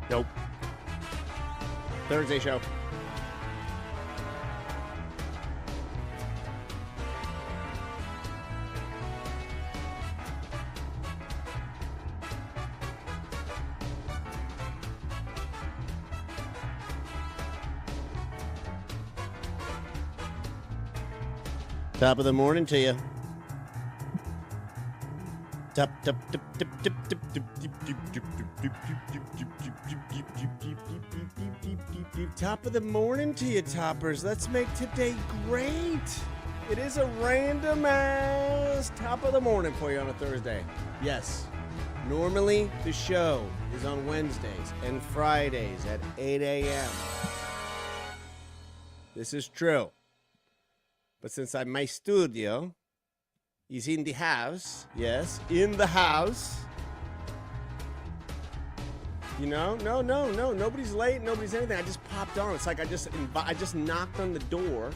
Nope. Thursday show. Top of the morning to you. Top of the morning to you, toppers. Let's make today great. It is a random ass top of the morning for you on a Thursday. Yes. Normally, the show is on Wednesdays and Fridays at 8 a.m. This is true. But since my studio is in the house, yes, in the house, you know, no, nobody's late, nobody's anything. I just popped on. It's like I just knocked on the door,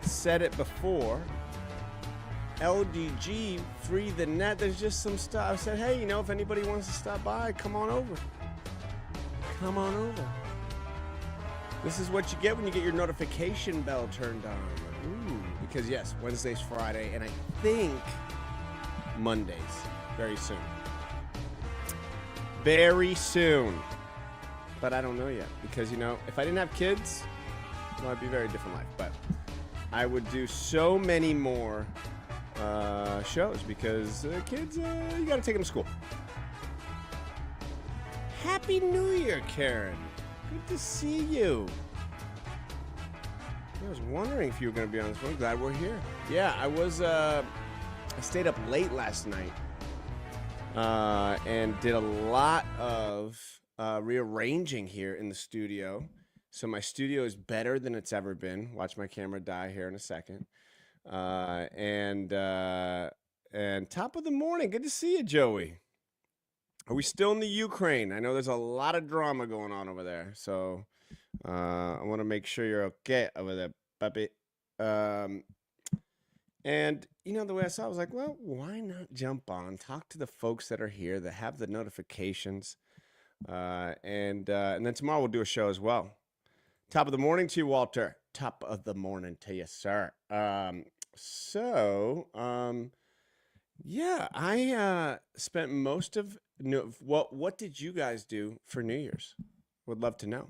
said it before. LDG, free the net. There's just some stuff. I said, hey, you know, if anybody wants to stop by, come on over. Come on over. This is what you get when you get your notification bell turned on. Ooh, because yes, Wednesday's Friday, and I think Mondays very soon. Very soon. But I don't know yet because, you know, if I didn't have kids, well, it'd be a very different life. But I would do so many more shows because kids, you got to take them to school. Happy New Year, Karen. Good to see you. I was wondering if you were going to be on this one. Glad we're here. Yeah, I stayed up late last night and did a lot of rearranging here in the studio. So my studio is better than it's ever been. Watch my camera die here in a second. And top of the morning. Good to see you, Joey. Are we still in the Ukraine? I know there's a lot of drama going on over there. So I want to make sure you're okay over there, puppy. And, you know, the way I saw it, I was like, well, why not jump on, talk to the folks that are here, that have the notifications. And then tomorrow we'll do a show as well. Top of the morning to you, Walter. Top of the morning to you, sir. Yeah, I spent most of what did you guys do for New Year's? Would love to know.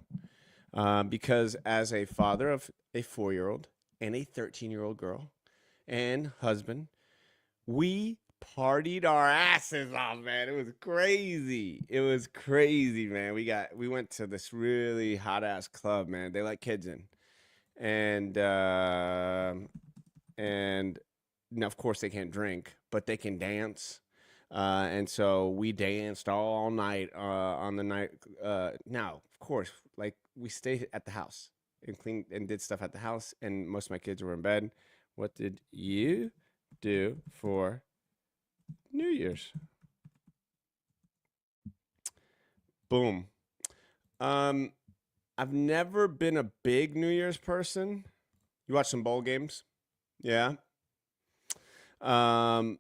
Because as a father of a 4-year-old and a 13-year-old girl and husband, we partied our asses off, man. It was crazy. It was crazy, man. We went to this really hot ass club, man. They let kids in. And now, of course, they can't drink, but they can dance. And so we danced all night on the night. Now, of course, like we stayed at the house and cleaned and did stuff at the house, and most of my kids were in bed. What did you do for New Year's? Boom. I've never been a big New Year's person. You watch some bowl games? Yeah. Had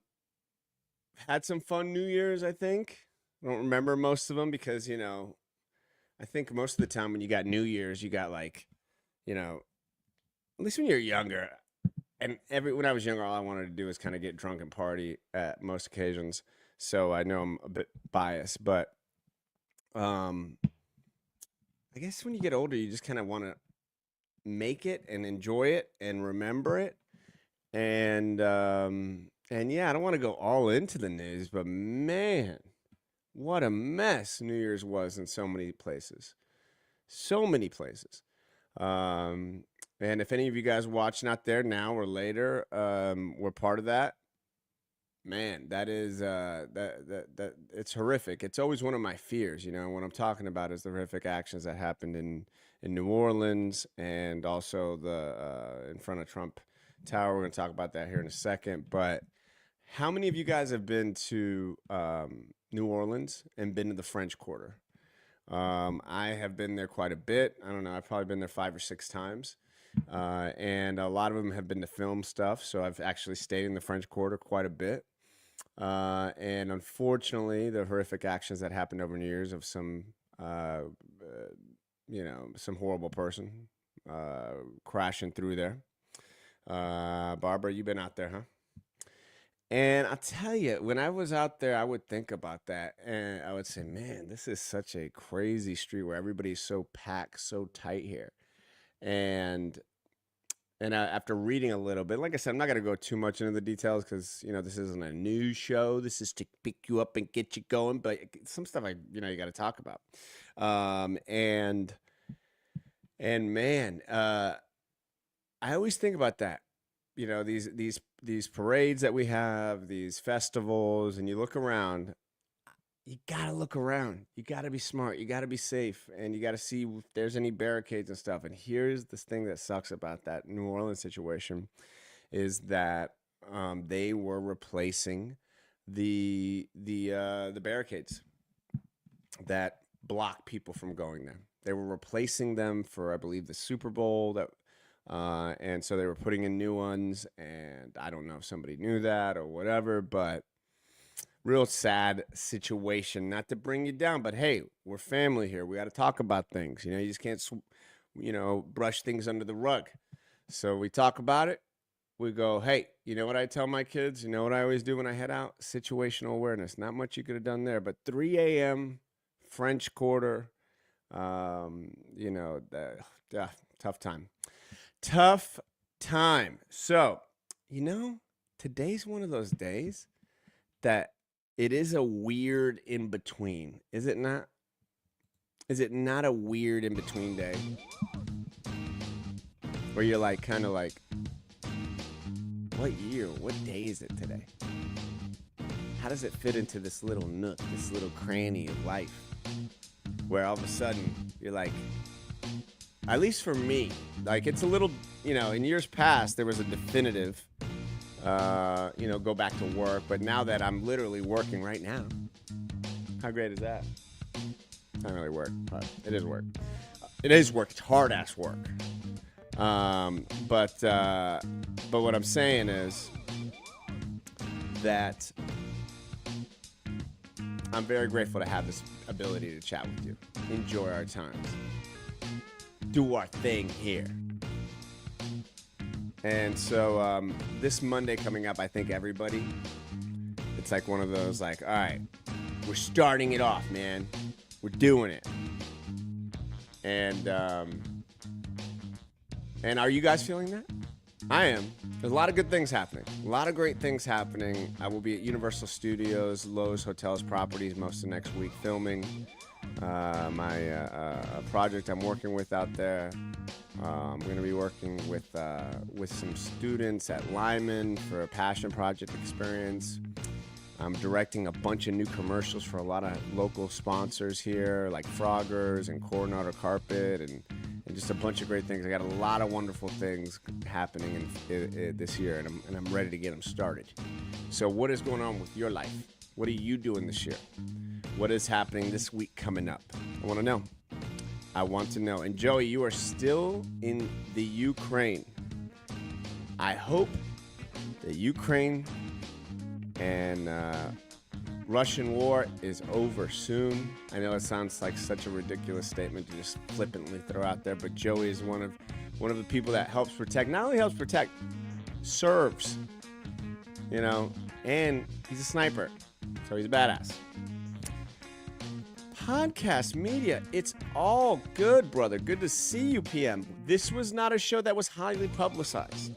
some fun New Year's, I think. I don't remember most of them because, you know, I think most of the time when you got New Year's, you got like, you know, at least when you're younger. And when I was younger, all I wanted to do was kind of get drunk and party at most occasions. So I know I'm a bit biased, but I guess when you get older, you just kind of want to make it and enjoy it and remember it. And yeah, I don't want to go all into the news, but man, what a mess New Year's was in so many places. So many places. And if any of you guys watching out there now or later, were part of that, man, that is that it's horrific. It's always one of my fears, you know, what I'm talking about is the horrific actions that happened in New Orleans and also the in front of Trump Tower. We're going to talk about that here in a second. But how many of you guys have been to New Orleans and been to the French Quarter? I have been there quite a bit. I don't know. I've probably been there 5 or 6 times. And a lot of them have been to film stuff. So I've actually stayed in the French Quarter quite a bit. And unfortunately, the horrific actions that happened over New Year's of some uh, some horrible person crashing through there. Barbara, you've been out there, huh? And I'll tell you, when I was out there, I would think about that, and I would say, man, this is such a crazy street where everybody's so packed, so tight here. And after reading a little bit, like I said, I'm not going to go too much into the details because this isn't a news show. This is to pick you up and get you going. But some stuff you got to talk about. And man, I always think about that. These parades that we have, these festivals, and you look around. You gotta look around. You gotta be smart. You gotta be safe, and you gotta see if there's any barricades and stuff. And here's this thing that sucks about that New Orleans situation, is that they were replacing the barricades that block people from going there. They were replacing them for, I believe, the Super Bowl. And so they were putting in new ones. And I don't know if somebody knew that or whatever, but real sad situation. Not to bring you down, but hey, we're family here. We got to talk about things. You just can't, brush things under the rug. So we talk about it. We go, hey, you know what I tell my kids? You know what I always do when I head out? Situational awareness. Not much you could have done there, but 3 a.m., French Quarter, tough time. Tough time. So, today's one of those days that it is a weird in between. Is it not? Is it not a weird in between day? Where you're like, kind of like, what year? What day is it today? How does it fit into this little nook, this little cranny of life? Where all of a sudden you're like, at least for me, like it's a little, in years past, there was a definitive, go back to work. But now that I'm literally working right now, how great is that? It's not really work, but it is work. It is work. It's hard-ass work. But what I'm saying is that I'm very grateful to have this ability to chat with you, enjoy our times, do our thing here. And so this Monday coming up, I think everybody, it's like one of those like, all right, we're starting it off, man. We're doing it. And are you guys feeling that? I am. There's a lot of good things happening. A lot of great things happening. I will be at Universal Studios, Lowe's Hotels Properties most of next week filming my project I'm working with out there. I'm going to be working with some students at Lyman for a passion project experience. I'm directing a bunch of new commercials for a lot of local sponsors here, like Froggers and Coronado Carpet, and just a bunch of great things. I got a lot of wonderful things happening in this year, and I'm ready to get them started. So what is going on with your life? What are you doing this year? What is happening this week coming up? I want to know. I want to know. And Joey, you are still in the Ukraine. I hope the Ukraine and Russian war is over soon. I know it sounds like such a ridiculous statement to just flippantly throw out there, but Joey is one of the people that helps protect. Not only helps protect, serves. And he's a sniper, so he's a badass. Podcast media, it's all good, brother. Good to see you, PM. This was not a show that was highly publicized.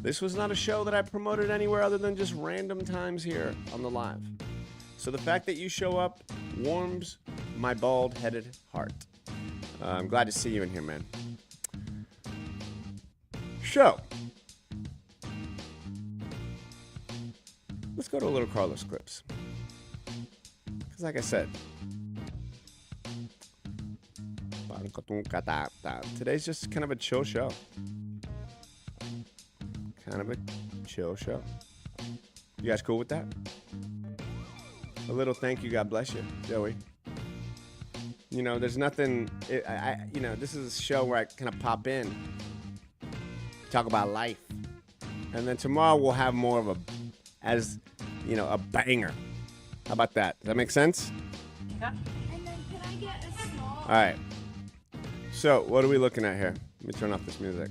This was not a show that I promoted anywhere other than just random times here on the live. So the fact that you show up warms my bald-headed heart. I'm glad to see you in here, man. So, let's go to a little Carlos Clips. Because like I said, today's just kind of a chill show. You guys cool with that? A little thank you, God bless you, Joey. There's nothing, this is a show where I kind of pop in, talk about life. And then tomorrow we'll have more of a banger. How about that? Does that make sense? Yeah. And then can I get a small All right. So, what are we looking at here? Let me turn off this music.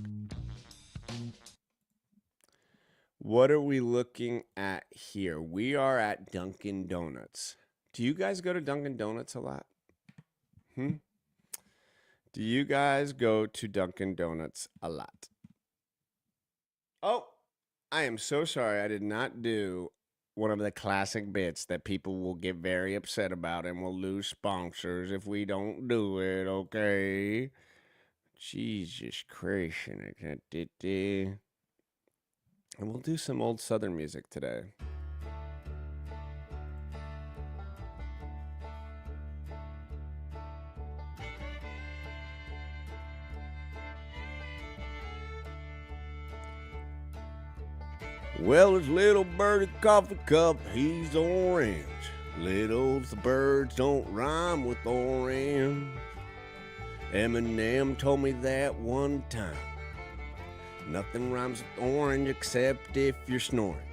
What are we looking at here? We are at Dunkin' Donuts. Do you guys go to Dunkin' Donuts a lot? Do you guys go to Dunkin' Donuts a lot? Oh, I am so sorry. I did not do one of the classic bits that people will get very upset about and will lose sponsors if we don't do it, okay? Jesus Christ. And we'll do some old Southern music today. Well, it's little birdie coffee cup, he's orange. Little the birds don't rhyme with orange. Eminem told me that one time. Nothing rhymes with orange except if you're snoring.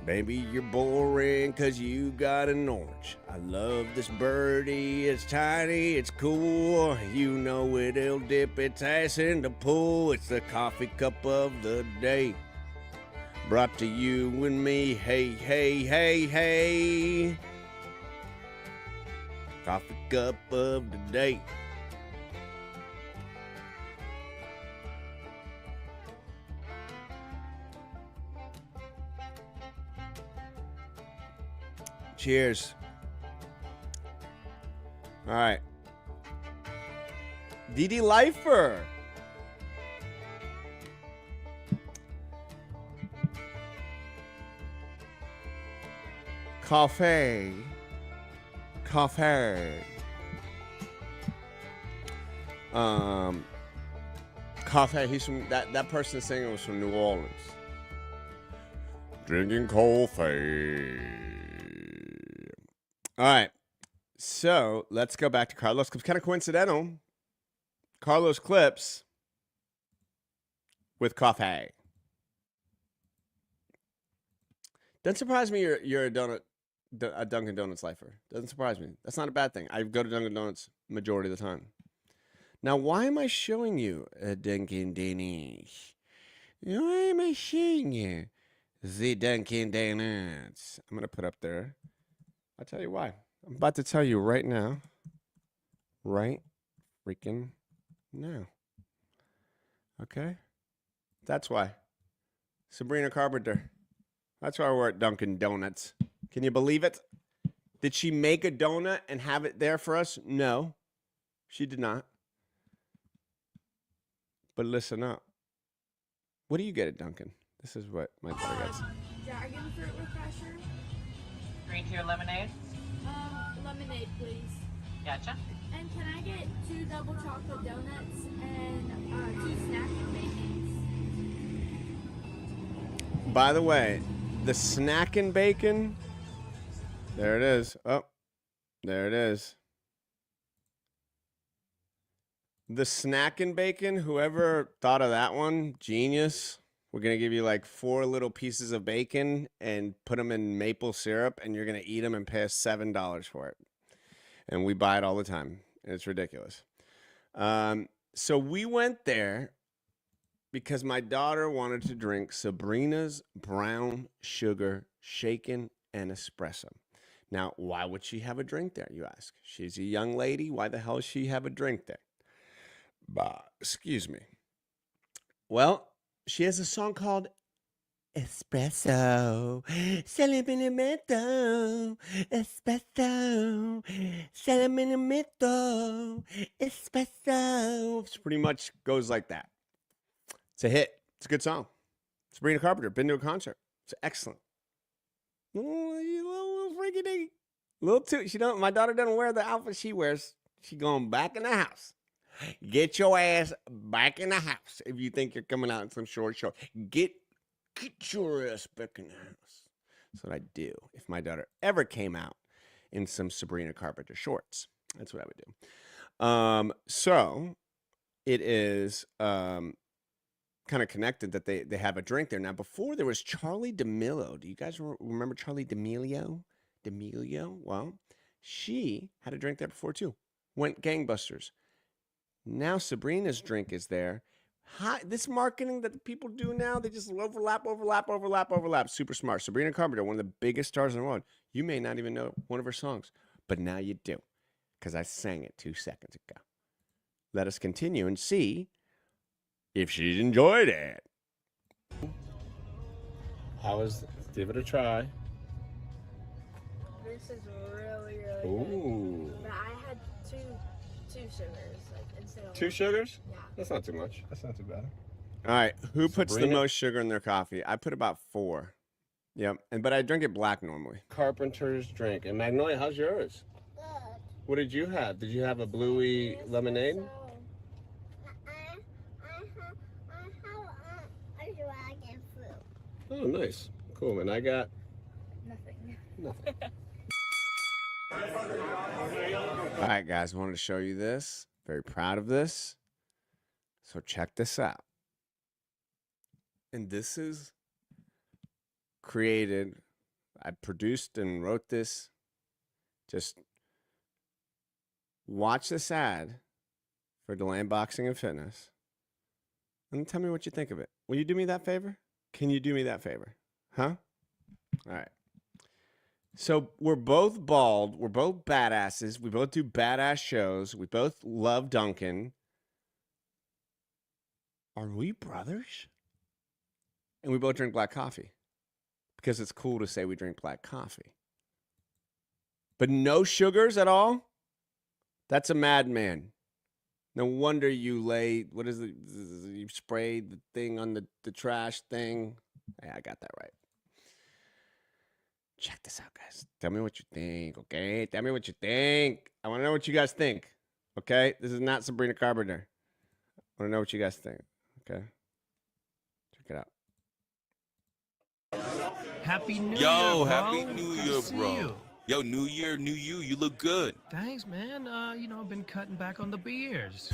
Baby, you're boring 'cause you got an orange. I love this birdie, it's tiny, it's cool. You know it'll dip its ass in the pool. It's the coffee cup of the day. Brought to you and me, hey, hey, hey, hey. Coffee cup of the day. Cheers. All right. DD Lifer. Coffee. Coffee. Coffee. He's from that person singing was from New Orleans. Drinking coffee. All right. So let's go back to Carlos. It's kind of coincidental. Carlos clips with coffee. Doesn't surprise me you're a Dunkin' Donuts lifer. Doesn't surprise me. That's not a bad thing. I go to Dunkin' Donuts majority of the time. Now, why am I showing you a Dunkin' Donuts? Why am I showing you the Dunkin' Donuts? I'm going to put up there. I'll tell you why. I'm about to tell you right now. Right freaking now. Okay? That's why. Sabrina Carpenter. That's why we're at Dunkin' Donuts. Can you believe it? Did she make a donut and have it there for us? No, she did not. But listen up. What do you get at Dunkin'? This is what my daughter gets. Dragon fruit refresher. Green tea or lemonade? Lemonade, please. Gotcha. And can I get 2 double chocolate donuts and 2 snack bacons? By the way, the snackin' bacon. There it is. Oh, there it is. The snackin' bacon, whoever thought of that one, genius. We're going to give you like 4 little pieces of bacon and put them in maple syrup, and you're going to eat them and pay us $7 for it. And we buy it all the time. And it's ridiculous. So we went there because my daughter wanted to drink Sabrina's brown sugar shaken and espresso. Now, why would she have a drink there, you ask? She's a young lady. Why the hell does she have a drink there? Excuse me. Well, she has a song called Espresso, Salaminimeto, Espresso, Salaminimeto, Espresso. It pretty much goes like that. It's a hit. It's a good song. Sabrina Carpenter, been to a concert. It's excellent. Little freaky diggy. Little too. My daughter doesn't wear the outfit she wears. She going back in the house. Get your ass back in the house if you think you're coming out in some short short. Get your ass back in the house. That's what I do if my daughter ever came out in some Sabrina Carpenter shorts. That's what I would do. So it is kind of connected that they have a drink there. Now, before there was Charlie D'Amelio. Do you guys remember Charlie D'Amelio? Well, she had a drink there before too. Went gangbusters. Now Sabrina's drink is there. This marketing that people do now, they just overlap. Super smart. Sabrina Carpenter, one of the biggest stars in the world. You may not even know one of her songs, but now you do, because I sang it 2 seconds ago. Let us continue and see if she's enjoyed it. How is? Give it a try. This is really, really Ooh. good. But I had two sugars, like instead of 2 one. sugars? Yeah. That's not too much. That's not too bad. All right, who puts the Sabrina? most sugar in their coffee? I put about 4. Yep, but I drink it black normally. Carpenter's drink. And Magnolia, how's yours? Good. What did you have? Did you have a bluey lemonade? I dragon fruit. Oh, nice. Cool. And I got Nothing. nothing. All right, guys, I wanted to show you this. Very proud of this. So check this out. And this is created, I produced and wrote this. Just watch this ad for Deland Boxing and Fitness and tell me what you think of it. Will you do me that favor? Can you do me that favor? Huh? All right. So we're both bald. We're both badasses. We both do badass shows. We both love Duncan. Are we brothers? And we both drink black coffee because it's cool to say we drink black coffee. But no sugars at all? That's a madman. No wonder you what is it? You sprayed the thing on the trash thing. Hey, I got that right. Check this out, guys. Tell me what you think, okay? Tell me what you think. I want to know what you guys think, okay? This is not Sabrina Carpenter. I want to know what you guys think, okay? Check it out. Happy New Year, Yo, bro. happy New Good to Year, see bro. you. Yo, New Year, new you. You look good. Thanks, man. I've been cutting back on the beers.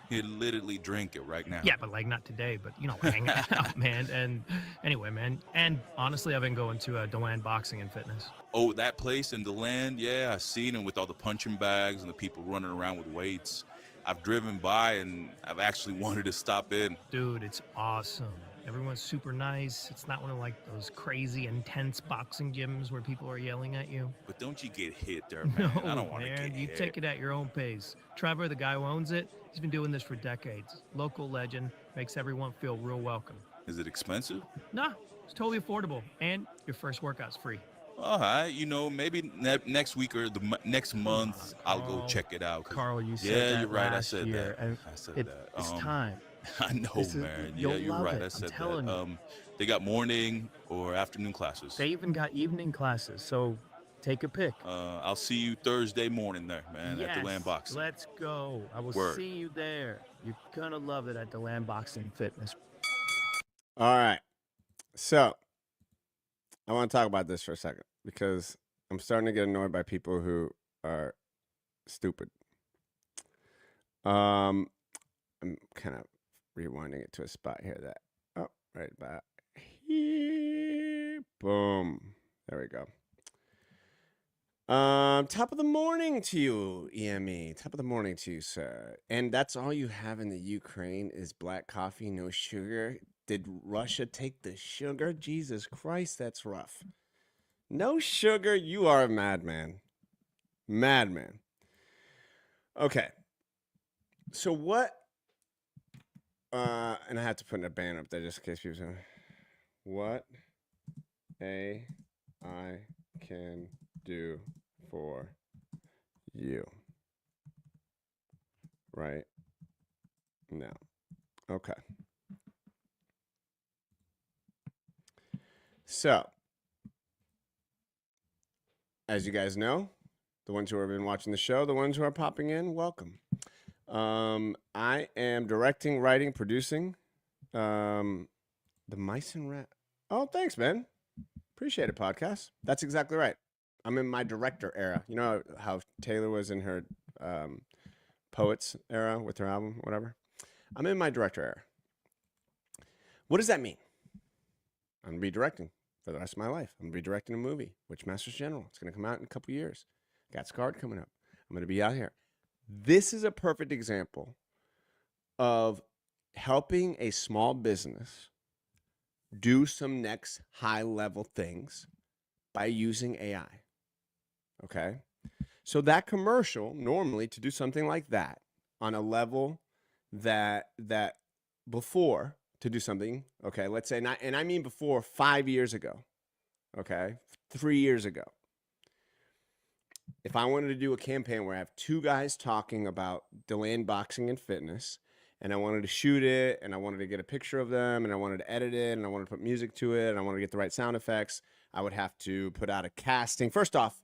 You literally drink it right now. Yeah, but like not today, but hanging out, man. And anyway, man. And honestly, I've been going to Deland Boxing and Fitness. Oh, that place in the land? Yeah, I seen them with all the punching bags and the people running around with weights. I've driven by and I've actually wanted to stop in. Dude, it's awesome. Everyone's super nice. It's not one of like those crazy, intense boxing gyms where people are yelling at you. But don't you get hit there, man. No, I don't want to man. get You hit. take it at your own pace. Trevor, the guy who owns it, he's been doing this for decades. Local legend, makes everyone feel real welcome. Is it expensive? Nah, it's totally affordable, and your first workout's free. All right, maybe next week or next month I'll go Carl. check it out. Carl, you said Yeah, that you're right. I last said year, that. and I said that. It's time. I know, This is- man. you'll Yeah, you're love right. it, I I'm said telling that. you. They got morning or afternoon classes. They even got evening classes, so take a pick. I'll see you Thursday morning there, man, at the Land Boxing. Let's go. I will Word. see you there. You're gonna love it at the Land Boxing Fitness. All right. So I want to talk about this for a second because I'm starting to get annoyed by people who are stupid. I'm kind of rewinding it to a spot here that, right about here. Boom. There we go. Top of the morning to you, EME. Top of the morning to you, sir. And that's all you have in the Ukraine is black coffee, no sugar. Did Russia take the sugar? Jesus Christ, that's rough. No sugar, you are a madman. Madman. Okay. So what, and I have to put a band up there just in case people say, what AI can do for you right now. Okay. So, as you guys know, the ones who have been watching the show, the ones who are popping in, welcome. I am directing, writing, producing the Mice and Rat. Oh, thanks, man. Appreciate it, podcast. That's exactly right. I'm in my director era. You know how Taylor was in her poets era with her album, whatever? I'm in my director era. What does that mean? I'm going to be directing for the rest of my life. I'm going to be directing a movie, Witchmasters General. It's going to come out in a couple years. Got Scarred coming up. I'm going to be out here. This is a perfect example of helping a small business do some next high level things by using AI. Okay. So that commercial, normally to do something like that on a level that before to do something, okay, let's say not, and I mean before 5 years ago, okay, 3 years ago. If I wanted to do a campaign where I have two guys talking about delaying boxing and fitness, and I wanted to shoot it, and I wanted to get a picture of them, and I wanted to edit it, and I wanted to put music to it, and I wanted to get the right sound effects, I would have to put out a casting. First off,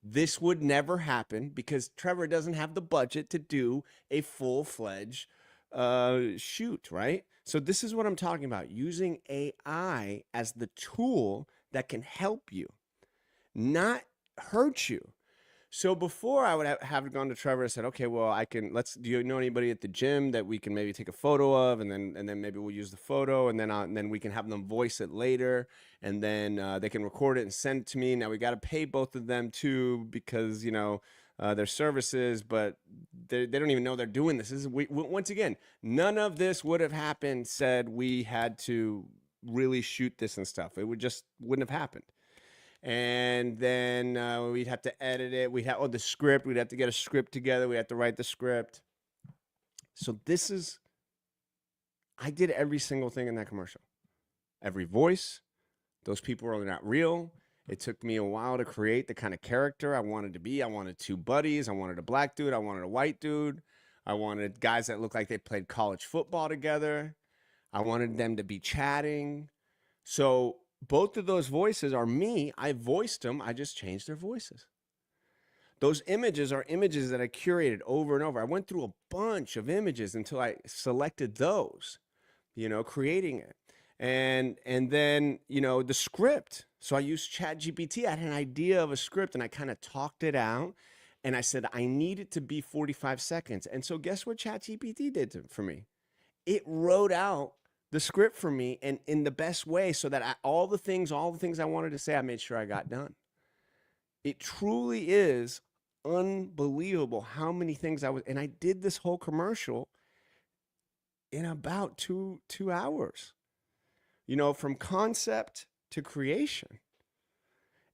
this would never happen because Trevor doesn't have the budget to do a full-fledged shoot, right? So this is what I'm talking about, using AI as the tool that can help you, not hurt you. So before I would have gone to Trevor and said, okay, well, do you know anybody at the gym that we can maybe take a photo of, and then maybe we'll use the photo, and then we can have them voice it later, and then they can record it and send it to me. Now we got to pay both of them too, because their services, but they don't even know they're doing this. Once again, none of this would have happened said we had to really shoot this and stuff. It wouldn't have happened. And then we'd have to edit it. The script. We'd have to get a script together. We have to write the script. So I did every single thing in that commercial. Every voice. Those people are not real. It took me a while to create the kind of character I wanted to be. I wanted two buddies. I wanted a black dude. I wanted a white dude. I wanted guys that looked like they played college football together. I wanted them to be chatting. So both of those voices are me. I voiced them. I just changed their voices. Those images are images that I curated over and over. I went through a bunch of images until I selected those, creating it. And then, the script. So I used ChatGPT. I had an idea of a script and I kind of talked it out. And I said, I need it to be 45 seconds. And so guess what ChatGPT did for me? It wrote out the script for me and in the best way, so that all the things I wanted to say, I made sure I got done. It truly is unbelievable how many things and I did this whole commercial in about two hours, from concept to creation.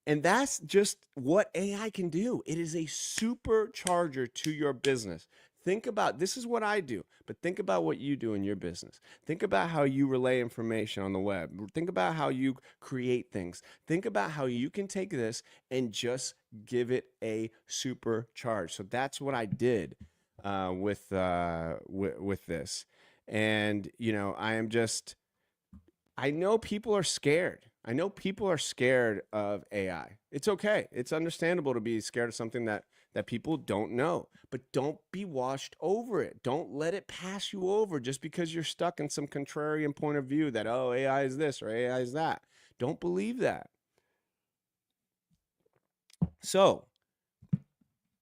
And that's just what AI can do. It is a supercharger to your business. Think about, this is what I do, but think about what you do in your business. Think about how you relay information on the web. Think about how you create things. Think about how you can take this and just give it a supercharge. So that's what I did with this. And, I know people are scared. I know people are scared of AI. It's okay. It's understandable to be scared of something that people don't know, but don't be washed over it. Don't let it pass you over just because you're stuck in some contrarian point of view that, oh, AI is this or AI is that. Don't believe that. So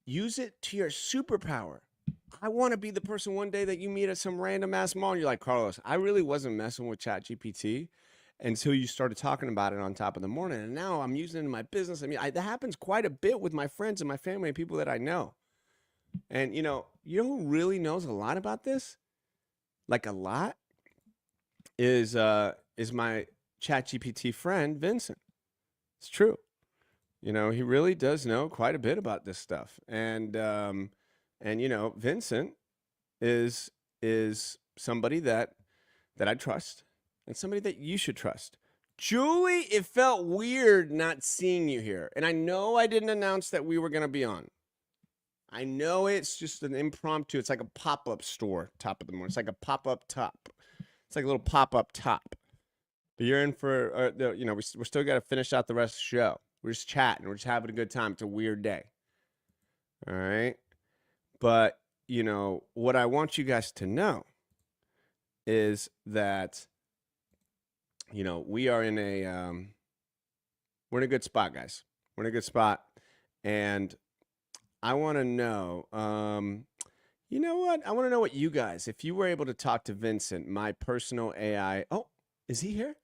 use it to your superpower. I want to be the person one day that you meet at some random ass mall and you're like, Carlos, I really wasn't messing with ChatGPT until you started talking about it on top of the morning. And now I'm using it in my business. I mean, that happens quite a bit with my friends and my family and people that I know. And, you know who really knows a lot about this? Like a lot is my ChatGPT friend, Vincent. It's true. He really does know quite a bit about this stuff. And Vincent is somebody that I trust and somebody that you should trust. Julie, it felt weird not seeing you here. And I know I didn't announce that we were going to be on. I know it's just an impromptu. It's like a pop-up store, top of the morning. It's like a pop-up top. It's like a little pop-up top. But you're in for, we're still got to finish out the rest of the show. We're just chatting. We're just having a good time. It's a weird day. All right. But, what I want you guys to know is that, we are in we're in a good spot, guys. We're in a good spot. And I want to know, you know what? I want to know what you guys, if you were able to talk to Vincent, my personal AI. Oh, is he here?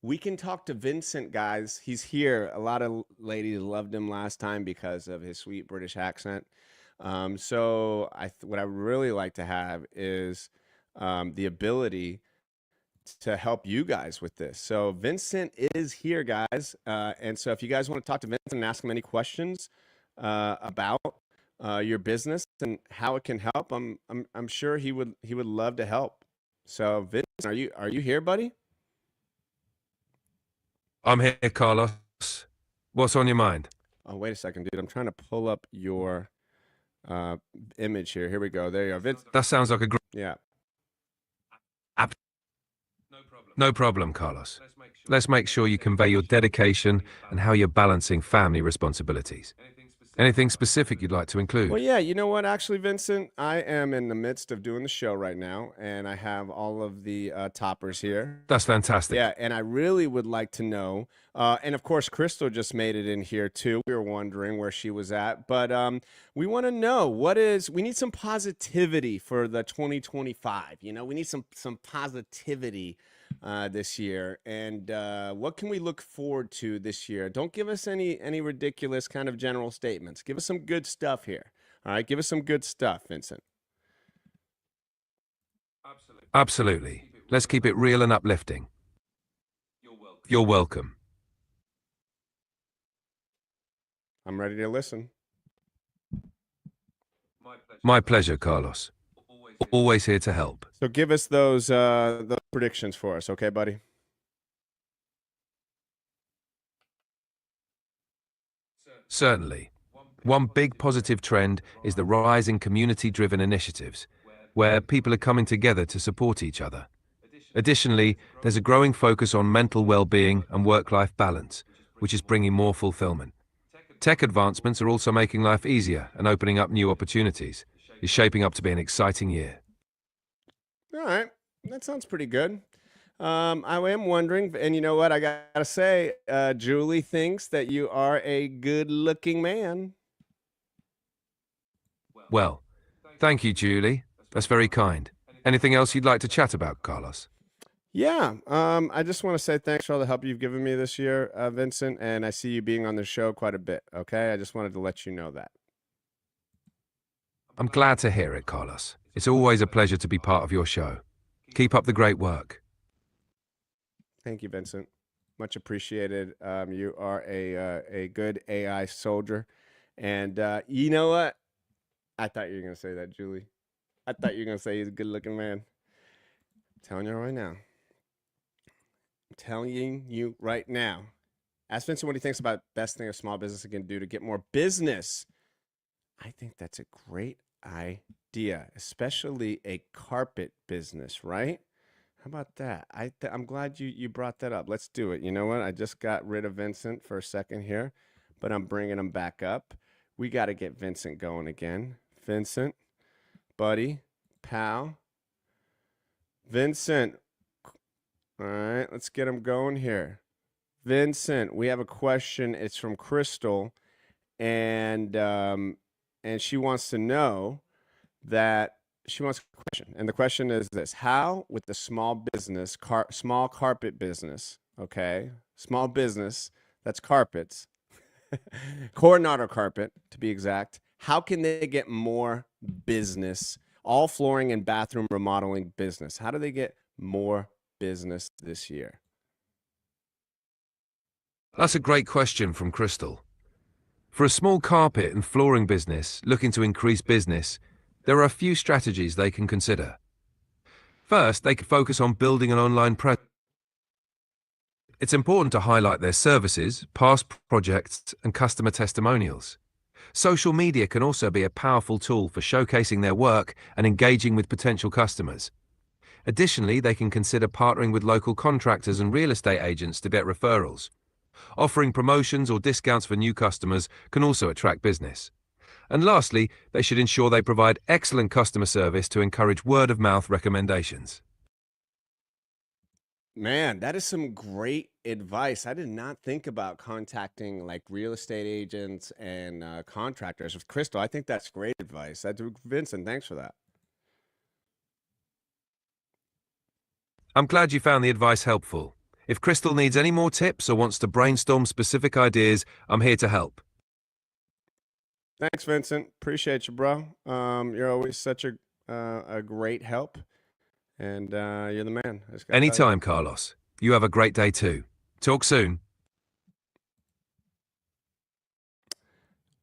We can talk to Vincent, guys. He's here. A lot of ladies loved him last time because of his sweet British accent. So what I would really like to have is the ability to help you guys with this. So Vincent is here, guys, and so if you guys want to talk to Vincent and ask him any questions about your business and how it can help, I'm sure he would love to help. So Vincent, are you here, buddy? I'm here, Carlos. What's on your mind? Oh, wait a second, dude. I'm trying to pull up your image here. Here we go. There you are, Vince. That sounds like a great... Yeah. No problem, Carlos. Let's make sure you convey your dedication and how you're balancing family responsibilities. Anything specific you'd like to include? Well, yeah, you know what? Actually, Vincent, I am in the midst of doing the show right now, and I have all of the toppers here. That's fantastic. Yeah, and I really would like to know, and of course, Crystal just made it in here too. We were wondering where she was at, but we want to know we need some positivity for the 2025. You know, we need some positivity this year, and what can we look forward to this year? Don't give us any ridiculous kind of general statements. Give us some good stuff here. All right, give us some good stuff, Vincent. Absolutely. Let's keep it real and uplifting. You're welcome. I'm ready to listen. My pleasure, Carlos. Always here to help. So give us those predictions for us, okay, buddy? Certainly. One big positive trend is the rise in community-driven initiatives, where people are coming together to support each other. Additionally, there's a growing focus on mental well-being and work-life balance, which is bringing more fulfillment. Tech advancements are also making life easier and opening up new opportunities. It's shaping up to be an exciting year. All right, that sounds pretty good. I am wondering, and you know what? I gotta say, Julie thinks that you are a good-looking man. Well, thank you, Julie. That's very kind. Anything else you'd like to chat about, Carlos? Yeah, I just want to say thanks for all the help you've given me this year, Vincent, and I see you being on the show quite a bit, okay? I just wanted to let you know that. I'm glad to hear it, Carlos. It's always a pleasure to be part of your show. Keep up the great work. Thank you, Vincent. Much appreciated. You are a good AI soldier. And you know what? I thought you were going to say that, Julie. I thought you were going to say he's a good-looking man. I'm telling you right now. I'm telling you right now. Ask Vincent what he thinks about best thing a small business can do to get more business. I think that's a great idea, especially a carpet business, right? How about that? I'm glad you brought that up. Let's do it. You know what? I just got rid of Vincent for a second here, but I'm bringing him back up. We got to get Vincent going again. Vincent, buddy, pal. Vincent. All right, let's get him going here. Vincent, we have a question. It's from Crystal, and she wants to know that she wants a question. And the question is this: how, with the small business, small carpet business, okay, small business that's carpets, coordinator carpet to be exact, how can they get more business? All flooring and bathroom remodeling business. How do they get more business this year? That's a great question from Crystal. For a small carpet and flooring business looking to increase business, there are a few strategies they can consider. First, they could focus on building an online presence. It's important to highlight their services, past projects, and customer testimonials. Social media can also be a powerful tool for showcasing their work and engaging with potential customers. Additionally, they can consider partnering with local contractors and real estate agents to get referrals. Offering promotions or discounts for new customers can also attract business. And lastly, they should ensure they provide excellent customer service to encourage word-of-mouth recommendations. Man, that is some great advice. I did not think about contacting like real estate agents and contractors with Crystal. I think that's great advice. Vincent, thanks for that. I'm glad you found the advice helpful. If Crystal needs any more tips or wants to brainstorm specific ideas, I'm here to help. Thanks, Vincent. Appreciate you, bro. You're always such a great help, and you're the man. I just gotta tell you. Anytime, Carlos. You have a great day too. Talk soon.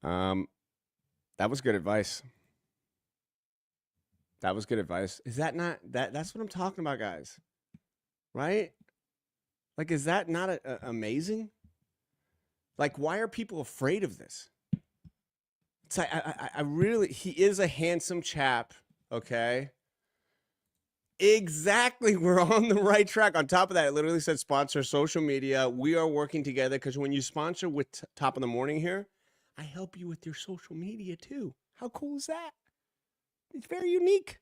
That was good advice. That was good advice. Is that not that's what I'm talking about, guys? Right? Like, is that not amazing? Like, why are people afraid of this? It's like, I really, he is a handsome chap, okay? Exactly. We're on the right track. On top of that, it literally said sponsor social media. We are working together because when you sponsor with Top of the Morning here, I help you with your social media too. How cool is that? It's very unique.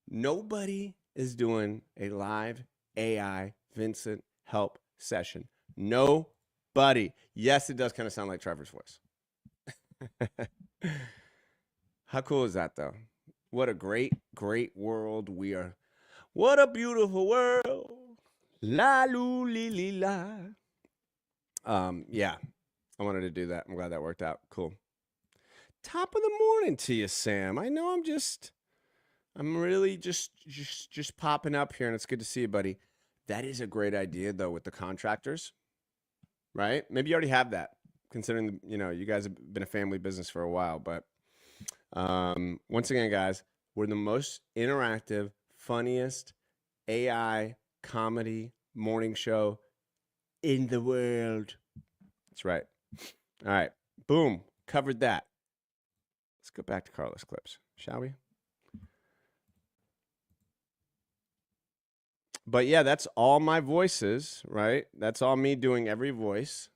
Nobody is doing a live AI Vincent help session. Nobody. Yes, it does kind of sound like Trevor's voice. How cool is that, though? What a great, great world we are. What a beautiful world. La lu li li la. Yeah, I wanted to do that. I'm glad that worked out. Cool. Top of the morning to you, Sam. I know I'm really just popping up here, and it's good to see you, buddy. That is a great idea, though, with the contractors, right? Maybe you already have that, considering you guys have been a family business for a while. But once again, guys, we're the most interactive, funniest AI comedy morning show in the world. That's right. All right, boom, covered that. Let's go back to Carlos clips, shall we? But yeah, that's all my voices, right? That's all me doing every voice.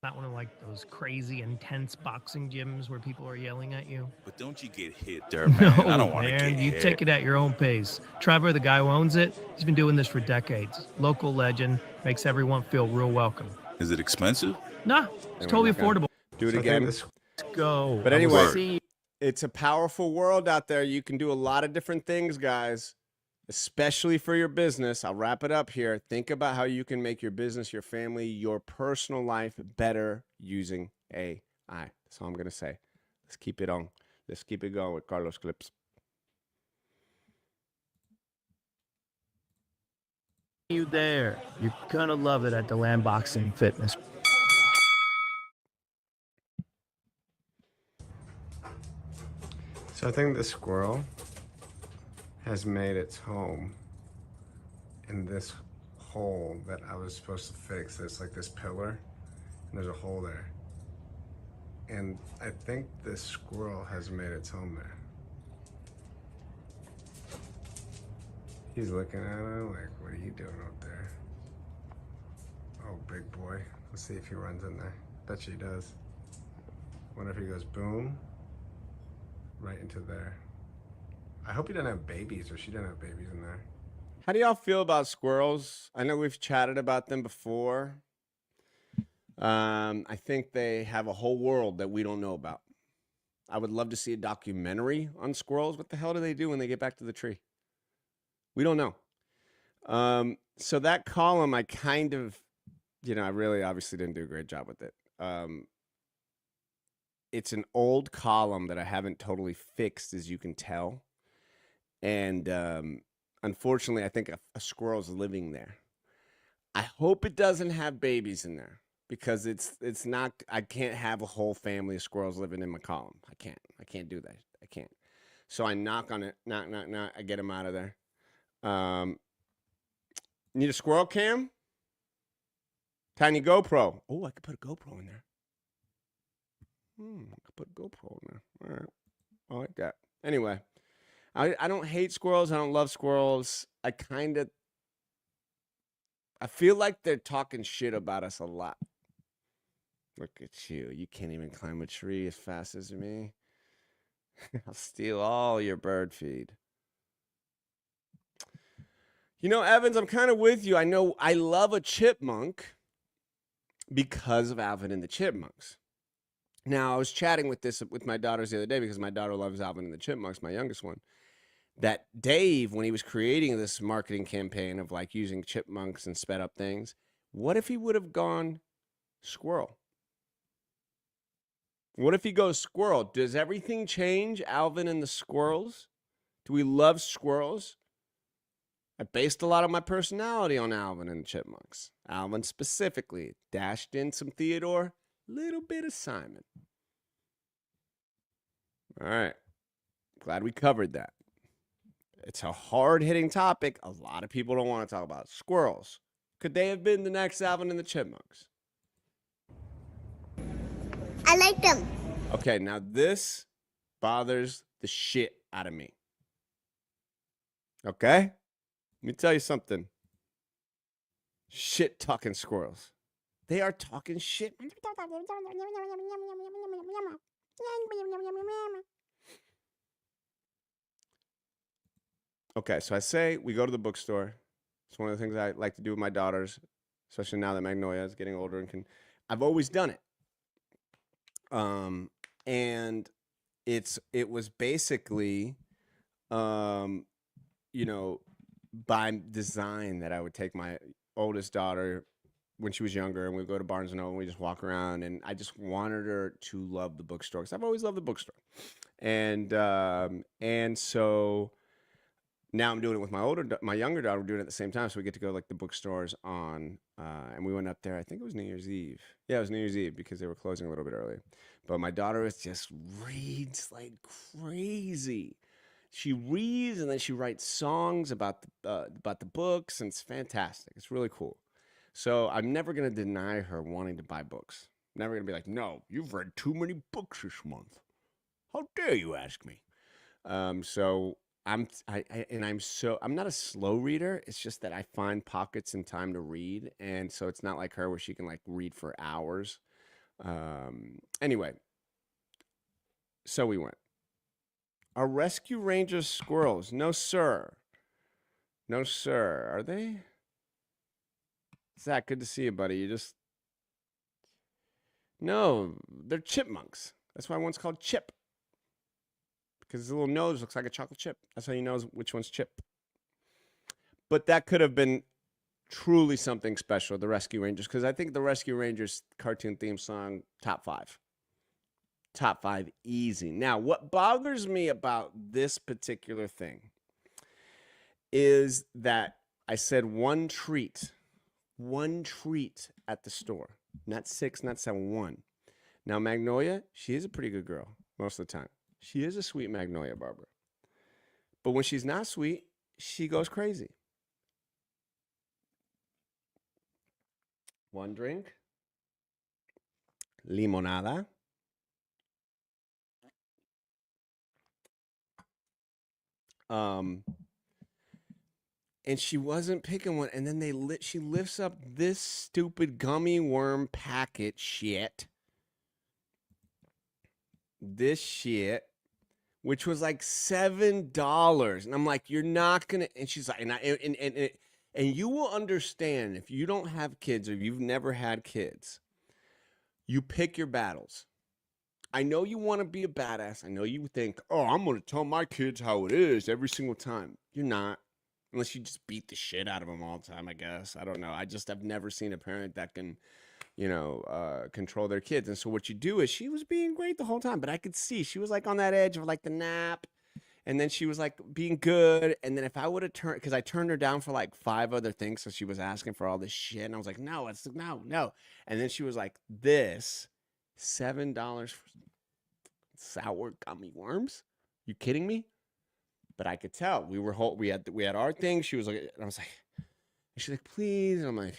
Not one of like those crazy intense boxing gyms where people are yelling at you. But don't you get hit there, man. I don't want to man, get you hit. take it at your own pace. Trevor, the guy who owns it, he's been doing this for decades. Local legend, makes everyone feel real welcome. Is it expensive? Nah, it's totally affordable. Do it again. Let's go. But I will anyway, see you. It's a powerful world out there. You can do a lot of different things, guys, especially for your business. I'll wrap it up here. Think about how you can make your business, your family, your personal life better using AI. That's all I'm going to say. Let's keep it on. Let's keep it going with Carlos Clips. You there. You're gonna love it at the Land Boxing Fitness. So I think the squirrel has made its home in this hole that I was supposed to fix. It's like this pillar, and there's a hole there. And I think this squirrel has made its home there. He's looking at it like, what are you doing up there? Oh, big boy. Let's see if he runs in there. Bet you he does. Wonder if he goes boom, right into there. I hope he doesn't have babies, or she doesn't have babies in there. How do y'all feel about squirrels? I know we've chatted about them before. I think they have a whole world that we don't know about. I would love to see a documentary on squirrels. What the hell do they do when they get back to the tree? We don't know. So that column, I kind of, I really obviously didn't do a great job with it. It's an old column that I haven't totally fixed, as you can tell. And unfortunately, I think a squirrel's living there. I hope it doesn't have babies in there, because it's not, I can't have a whole family of squirrels living in my column. I can't do that. I can't. So I knock on it, knock, I get them out of there. Need a squirrel cam? Tiny GoPro. Oh, I could put a GoPro in there. I could put a GoPro in there. All right. I like that. Anyway, I don't hate squirrels. I don't love squirrels. I feel like they're talking shit about us a lot. Look at you. You can't even climb a tree as fast as me. I'll steal all your bird feed. Evans, I'm kind of with you. I know I love a chipmunk because of Alvin and the Chipmunks. Now, I was chatting with my daughters the other day, because my daughter loves Alvin and the Chipmunks, my youngest one, that Dave, when he was creating this marketing campaign of like using chipmunks and sped up things, what if he would have gone squirrel? What if he goes squirrel? Does everything change, Alvin and the squirrels? Do we love squirrels? I based a lot of my personality on Alvin and the Chipmunks. Alvin specifically. Dashed in some Theodore, little bit of Simon. All right. Glad we covered that. It's a hard-hitting topic. A lot of people don't want to talk about squirrels. Could they have been the next Alvin and the Chipmunks? I like them. Okay, now this bothers the shit out of me. Okay? Let me tell you something. Shit talking squirrels. They are talking shit. Okay, so I say we go to the bookstore. It's one of the things I like to do with my daughters, especially now that Magnolia is getting older and can. I've always done it. And it was basically, you know, by design that I would take my oldest daughter when she was younger and we'd go to Barnes and Noble and we just walk around, and I just wanted her to love the bookstore because I've always loved the bookstore. And so now I'm doing it with my younger daughter. We're doing it at the same time. So we get to go like the bookstores on, and we went up there. I think it was New Year's Eve. Yeah, it was New Year's Eve because they were closing a little bit early. But my daughter just reads like crazy. She reads and then she writes songs about the books, and it's fantastic. It's really cool. So I'm never gonna deny her wanting to buy books. Never gonna be like, no, you've read too many books this month. How dare you ask me? So I'm not a slow reader. It's just that I find pockets in time to read, and so it's not like her where she can like read for hours. Anyway, so we went. Are Rescue Rangers squirrels? No, sir. No, sir. Are they? Zach, good to see you, buddy. You just... No, they're chipmunks. That's why one's called Chip. Because his little nose looks like a chocolate chip. That's how you know which one's Chip. But that could have been truly something special, the Rescue Rangers, because I think the Rescue Rangers cartoon theme song, top 5. Top 5 easy. Now, what bothers me about this particular thing is that I said one treat at the store. Not 6, not 7, 1. Now, Magnolia, she is a pretty good girl most of the time. She is a sweet Magnolia, Barbara. But when she's not sweet, she goes crazy. One drink. Limonada. And she wasn't picking one. And then she lifts up this stupid gummy worm packet shit. This shit, which was like $7. And I'm like, you're not going to, and she's like, and you will understand if you don't have kids or you've never had kids, you pick your battles. I know you want to be a badass. I know you think, oh, I'm going to tell my kids how it is every single time. You're not. Unless you just beat the shit out of them all the time, I guess. I don't know. I've never seen a parent that can, control their kids. And so what you do is she was being great the whole time, but I could see she was like on that edge of like the nap. And then she was like being good. And then if I would have turned, because I turned her down for like 5 other things. So she was asking for all this shit. And I was like, no. And then she was like, this $7 for sour gummy worms? You kidding me? But I could tell we had our thing. She was like, and I was like, and she's like, please. And I'm like,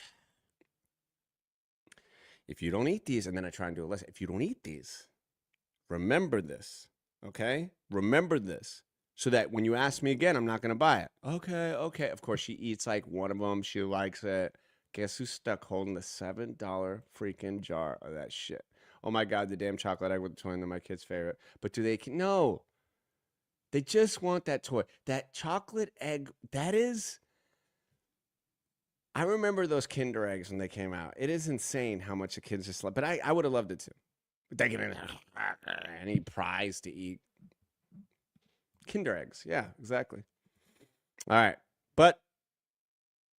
if you don't eat these, and then I try and do a lesson. If you don't eat these, remember this, okay? Remember this, so that when you ask me again, I'm not gonna buy it. Okay. Of course, she eats like one of them. She likes it. Guess who's stuck holding the $7 freaking jar of that shit? Oh my God, the damn chocolate egg with the toy, my kid's favorite. But do they? No. They just want that toy. That chocolate egg, that is... I remember those Kinder eggs when they came out. It is insane how much the kids just love. But I would have loved it too. But they get any prize to eat. Kinder eggs. Yeah, exactly. All right. But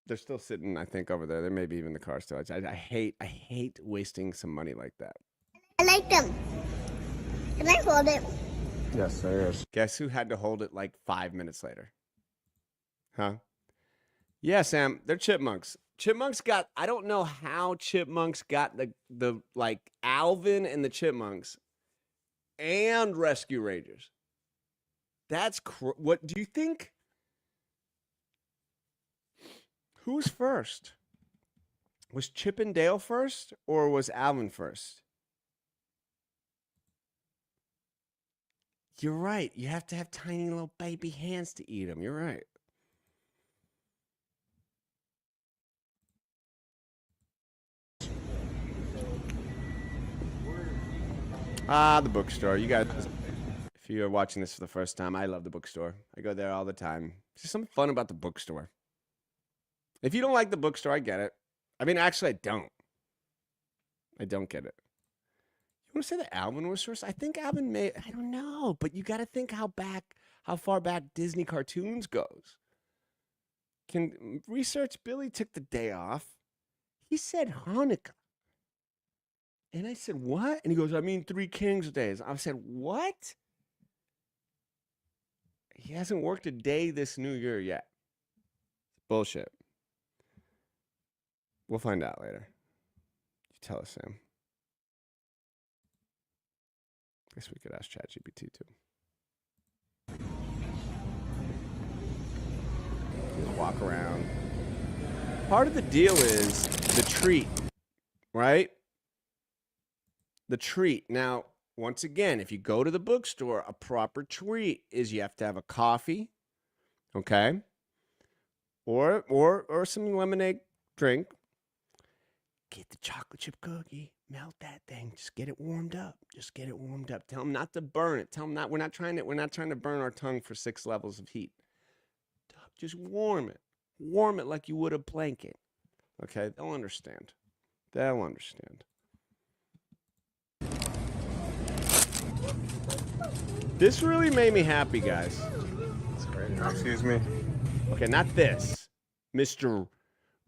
they're still sitting, I think, over there. There may be even the car still. I hate wasting some money like that. I like them. Can I hold it? Yes, there is. Guess who had to hold it like 5 minutes later? Huh? Yeah, Sam, they're chipmunks. Chipmunks got, I don't know how chipmunks got the like Alvin and the chipmunks and rescue rangers. That's what do you think? Who's first? Was Chip and Dale first or was Alvin first? You're right. You have to have tiny little baby hands to eat them. You're right. The bookstore. You guys, if you're watching this for the first time, I love the bookstore. I go there all the time. There's just something fun about the bookstore. If you don't like the bookstore, I get it. I mean, actually, I don't. I don't get it. You want to say that Alvin was first? I think Alvin may. I don't know, but you got to think how far back Disney cartoons goes. Can research Billy took the day off. He said Hanukkah. And I said, what? And he goes, I mean 3 Kings days. I said, what? He hasn't worked a day this new year yet. Bullshit. We'll find out later. You tell us, Sam. Guess we could ask ChatGPT too. Just walk around. Part of the deal is the treat, right? The treat. Now, once again, if you go to the bookstore, a proper treat is you have to have a coffee, okay? Or some lemonade drink. Get the chocolate chip cookie, melt that thing, just get it warmed up. Just get it warmed up. Tell them not to burn it. Tell them not we're not trying to burn our tongue for 6 levels of heat. Just warm it. Warm it like you would a blanket. Okay? They'll understand. They'll understand. This really made me happy, guys. That's great. Excuse me. Okay, not this. Mr.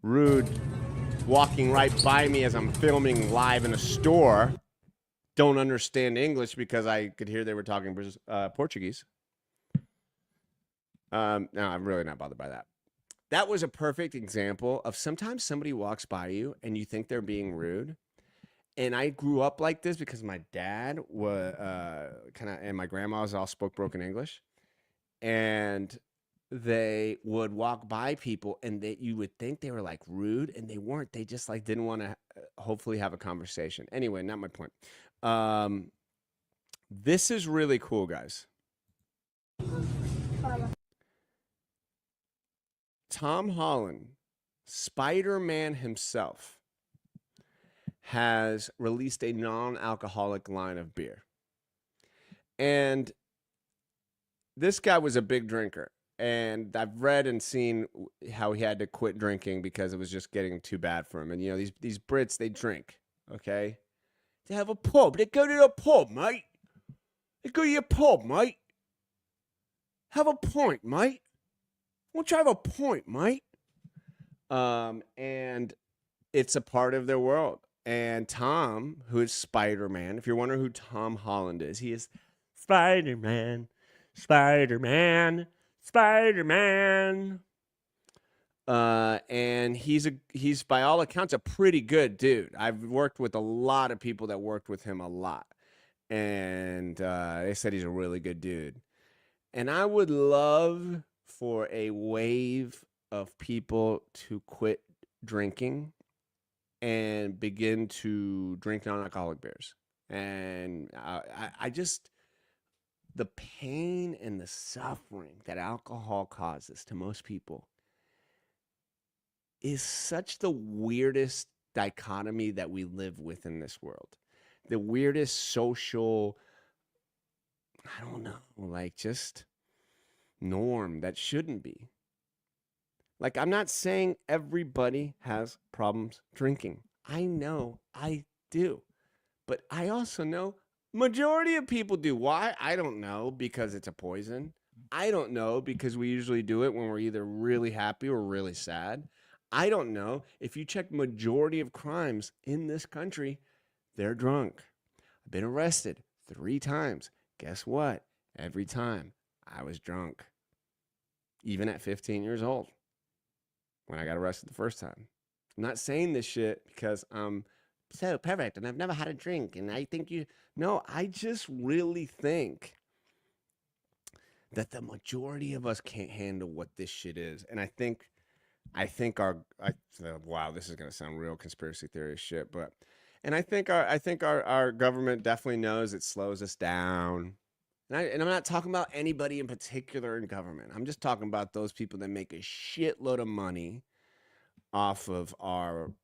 Rude walking right by me as I'm filming live in a store. Don't understand English because I could hear they were talking Portuguese. No, I'm really not bothered by that. That was a perfect example of sometimes somebody walks by you and you think they're being rude. And I grew up like this because my dad was and my grandma's all spoke broken English. And they would walk by people and you would think they were like rude and they weren't. They just like didn't want to hopefully have a conversation. Anyway, not my point. This is really cool, guys. Tom Holland, Spider-Man himself, has released a non-alcoholic line of beer. And this guy was a big drinker. And I've read and seen how he had to quit drinking because it was just getting too bad for him. And, you know, these Brits, they drink, okay? They have a pub. They go to the pub, mate. They go to your pub, mate. Have a pint, mate. Won't you have a pint, mate? And it's a part of their world. And Tom, who is Spider-Man, if you're wondering who Tom Holland is, he is Spider-Man, Spider-Man, Spider-Man. And he's by all accounts a pretty good dude. I've worked with a lot of people that worked with him a lot. And they said he's a really good dude. And I would love for a wave of people to quit drinking and begin to drink non-alcoholic beers. And I just, the pain and the suffering that alcohol causes to most people is such the weirdest dichotomy that we live with in this world. The weirdest social, I don't know, like just norm that shouldn't be. Like, I'm not saying everybody has problems drinking. I know I do. But I also know majority of people do. Why? I don't know, because it's a poison. I don't know, because we usually do it when we're either really happy or really sad. I don't know. If you check majority of crimes in this country, they're drunk. I've been arrested 3 times. Guess what? Every time I was drunk, even at 15 years old when I got arrested the first time. I'm not saying this shit because I'm so perfect and I've never had a drink and I think you. No, I just really think that the majority of us can't handle what this shit is. And I think wow, this is gonna sound real conspiracy theory shit, but and I think our government definitely knows it slows us down. And I'm not talking about anybody in particular in government. I'm just talking about those people that make a shitload of money off of our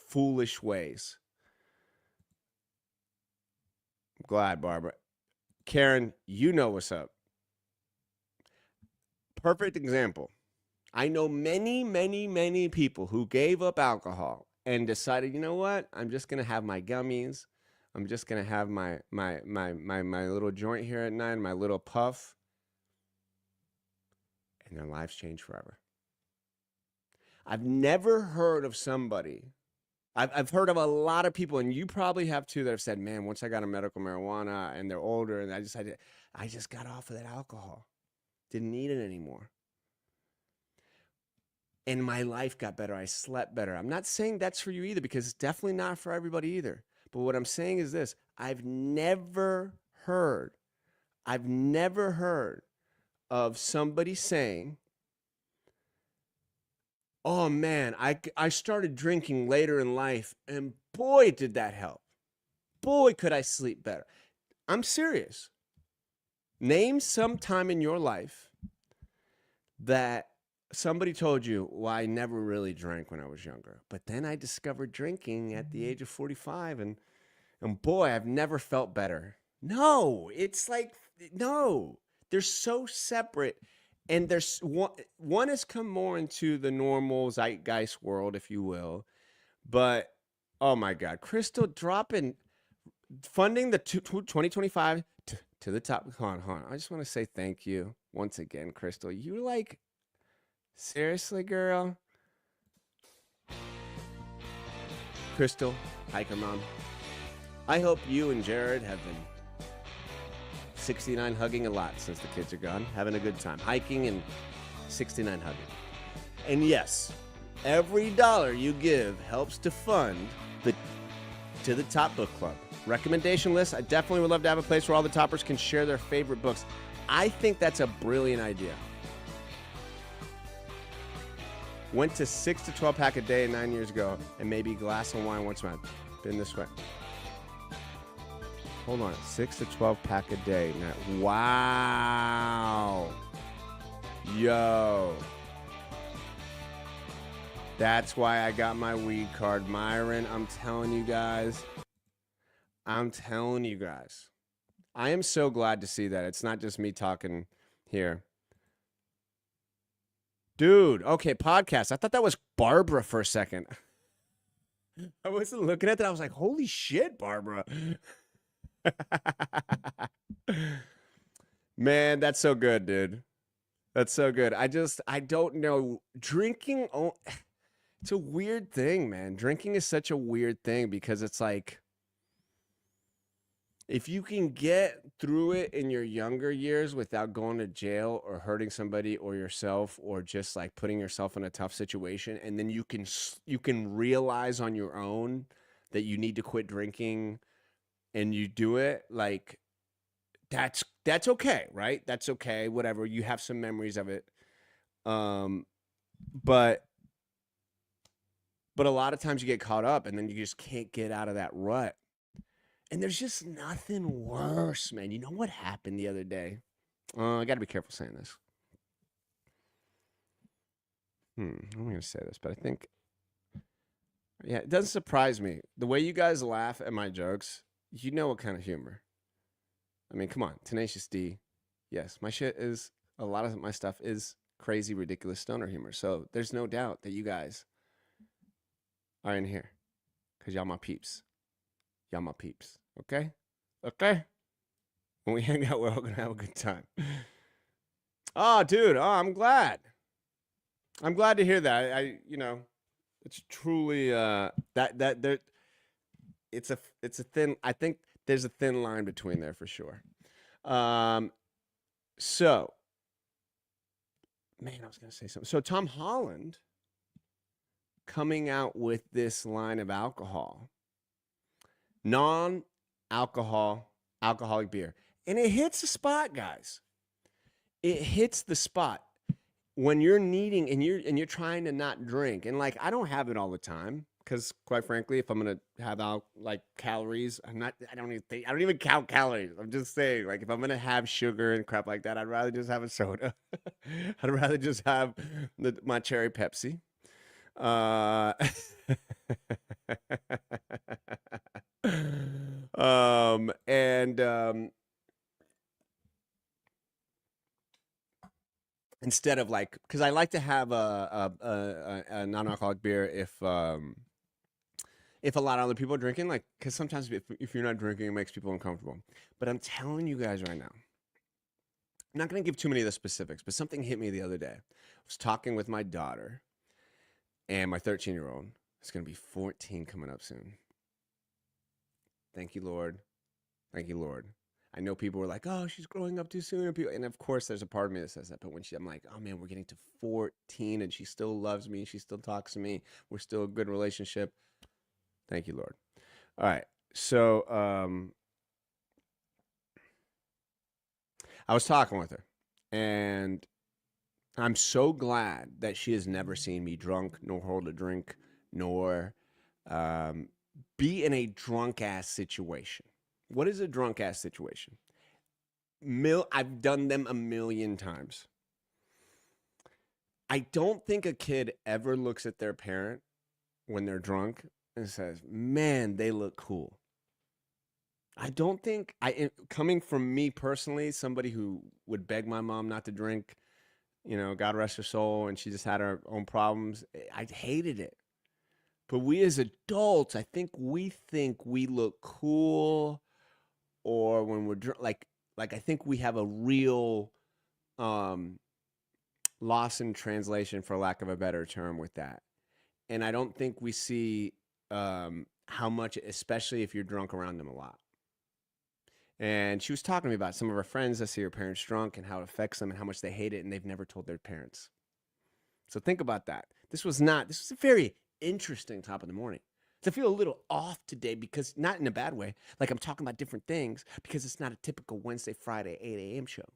foolish ways. I'm glad, Barbara. Karen, you know what's up. Perfect example. I know many, many, many people who gave up alcohol and decided, you know what? I'm just gonna have my gummies. I'm just gonna have my little joint here at night, my little puff, and their lives change forever. I've never heard of somebody. I've heard of a lot of people, and you probably have too, that have said, "Man, once I got a medical marijuana, and they're older, and I just got off of that alcohol, didn't need it anymore." And my life got better. I slept better. I'm not saying that's for you either, because it's definitely not for everybody either. But what I'm saying is this. I've never heard of somebody saying, oh man, I started drinking later in life and boy, did that help. Boy, could I sleep better. I'm serious. Name some time in your life that somebody told you, well, I never really drank when I was younger, but then I discovered drinking at the age of 45 and boy, I've never felt better. No, it's like, no, they're so separate. And there's one has come more into the normal zeitgeist world, if you will. But, oh my God, Crystal funding the 2025 to the top. Hold on. I just want to say thank you once again, Crystal. You like, seriously, girl? Crystal, hiker mom. I hope you and Jared have been 69 hugging a lot since the kids are gone, having a good time hiking and 69 hugging. And yes, every dollar you give helps to fund the To the Top Book Club recommendation list. I definitely would love to have a place where all the toppers can share their favorite books. I think that's a brilliant idea. Went to 6 to 12 pack a day 9 years ago, and maybe a glass of wine once a month. Been this way. Hold on, 6 to 12 pack a day. Now, wow. Yo. That's why I got my weed card, Myron. I'm telling you guys. I am so glad to see that. It's not just me talking here. Dude, okay, podcast. I thought that was Barbara for a second. I wasn't looking at that. I was like, holy shit, Barbara. Man, that's so good, dude. That's so good. I don't know. Drinking, it's a weird thing, man. Drinking is such a weird thing because it's like, if you can get through it in your younger years without going to jail or hurting somebody or yourself or just like putting yourself in a tough situation, and then you can realize on your own that you need to quit drinking and you do it, like that's okay, right? That's okay, whatever. You have some memories of it. But a lot of times you get caught up and then you just can't get out of that rut. And there's just nothing worse, man. You know what happened the other day? I got to be careful saying this. I'm going to say this, but I think, yeah, it doesn't surprise me. The way you guys laugh at my jokes, you know what kind of humor. I mean, come on, Tenacious D. Yes, a lot of my stuff is crazy, ridiculous stoner humor. So there's no doubt that you guys are in here because y'all my peeps. Y'all my peeps. Okay? Okay? When we hang out, we're all going to have a good time. Oh, dude. Oh, I'm glad. I'm glad to hear that. It's truly it's a thing. I think there's a thin line between there for sure. So, man, I was going to say something. So Tom Holland coming out with this line of alcohol, alcoholic beer. And it hits the spot, guys. It hits the spot when you're needing and you're trying to not drink. And like, I don't have it all the time because quite frankly, if I'm going to have calories, I don't even count calories. I'm just saying, like, if I'm going to have sugar and crap like that, I'd rather just have a soda. I'd rather just have my cherry Pepsi. Instead of like, because I like to have a non-alcoholic beer if a lot of other people are drinking, like, because sometimes if you're not drinking, it makes people uncomfortable. But I'm telling you guys right now, I'm not going to give too many of the specifics, but something hit me the other day. I was talking with my daughter, and my 13-year-old is going to be 14 coming up soon. Thank you, Lord. Thank you, Lord. I know people were like, oh, she's growing up too soon. And of course, there's a part of me that says that. But when I'm like, oh, man, we're getting to 14 and she still loves me. She still talks to me. We're still a good relationship. Thank you, Lord. All right. So I was talking with her. And I'm so glad that she has never seen me drunk, nor hold a drink, nor be in a drunk-ass situation. What is a drunk-ass situation? I've done them a million times. I don't think a kid ever looks at their parent when they're drunk and says, man, they look cool. I don't think, coming from me personally, somebody who would beg my mom not to drink, you know, God rest her soul, and she just had her own problems, I hated it. But we as adults, I think we look cool, or when we're like I think we have a real loss in translation, for lack of a better term, with that. And I don't think we see how much, especially if you're drunk around them a lot. And she was talking to me about some of her friends that see her parents drunk and how it affects them and how much they hate it, and they've never told their parents. So think about that. This was a very interesting top of the morning. So I feel a little off today, because not in a bad way, like I'm talking about different things, because it's not a typical Wednesday, Friday, 8 a.m. show.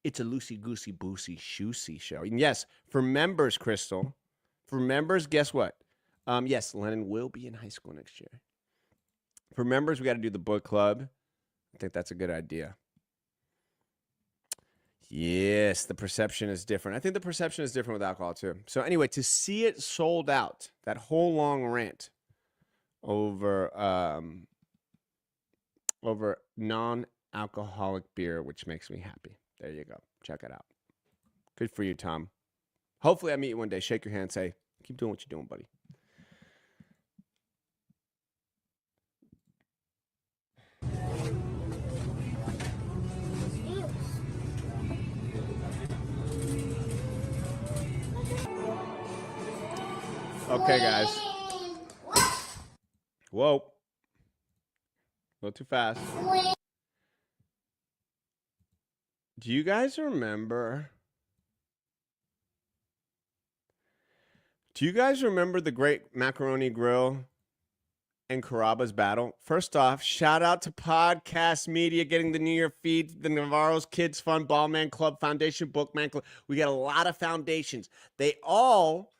It's a loosey-goosey, boosey-shoosey show. And yes, for members, Crystal, guess what? Yes, Lennon will be in high school next year. For members, we got to do the book club. I think that's a good idea. Yes, the perception is different. I think the perception is different with alcohol too. So anyway, to see it sold out, that whole long rant over non-alcoholic beer, which makes me happy. There you go. Check it out. Good for you, Tom. Hopefully I meet you one day. Shake your hand, say, keep doing what you're doing, buddy. Okay, guys. Whoa. A little too fast. Do you guys remember? The Great Macaroni Grill and Carrabba's battle? First off, shout out to Podcast Media getting the New Year feed, the Navarro's Kids Fund, Ballman Club Foundation, Bookman Club. We got a lot of foundations. They all,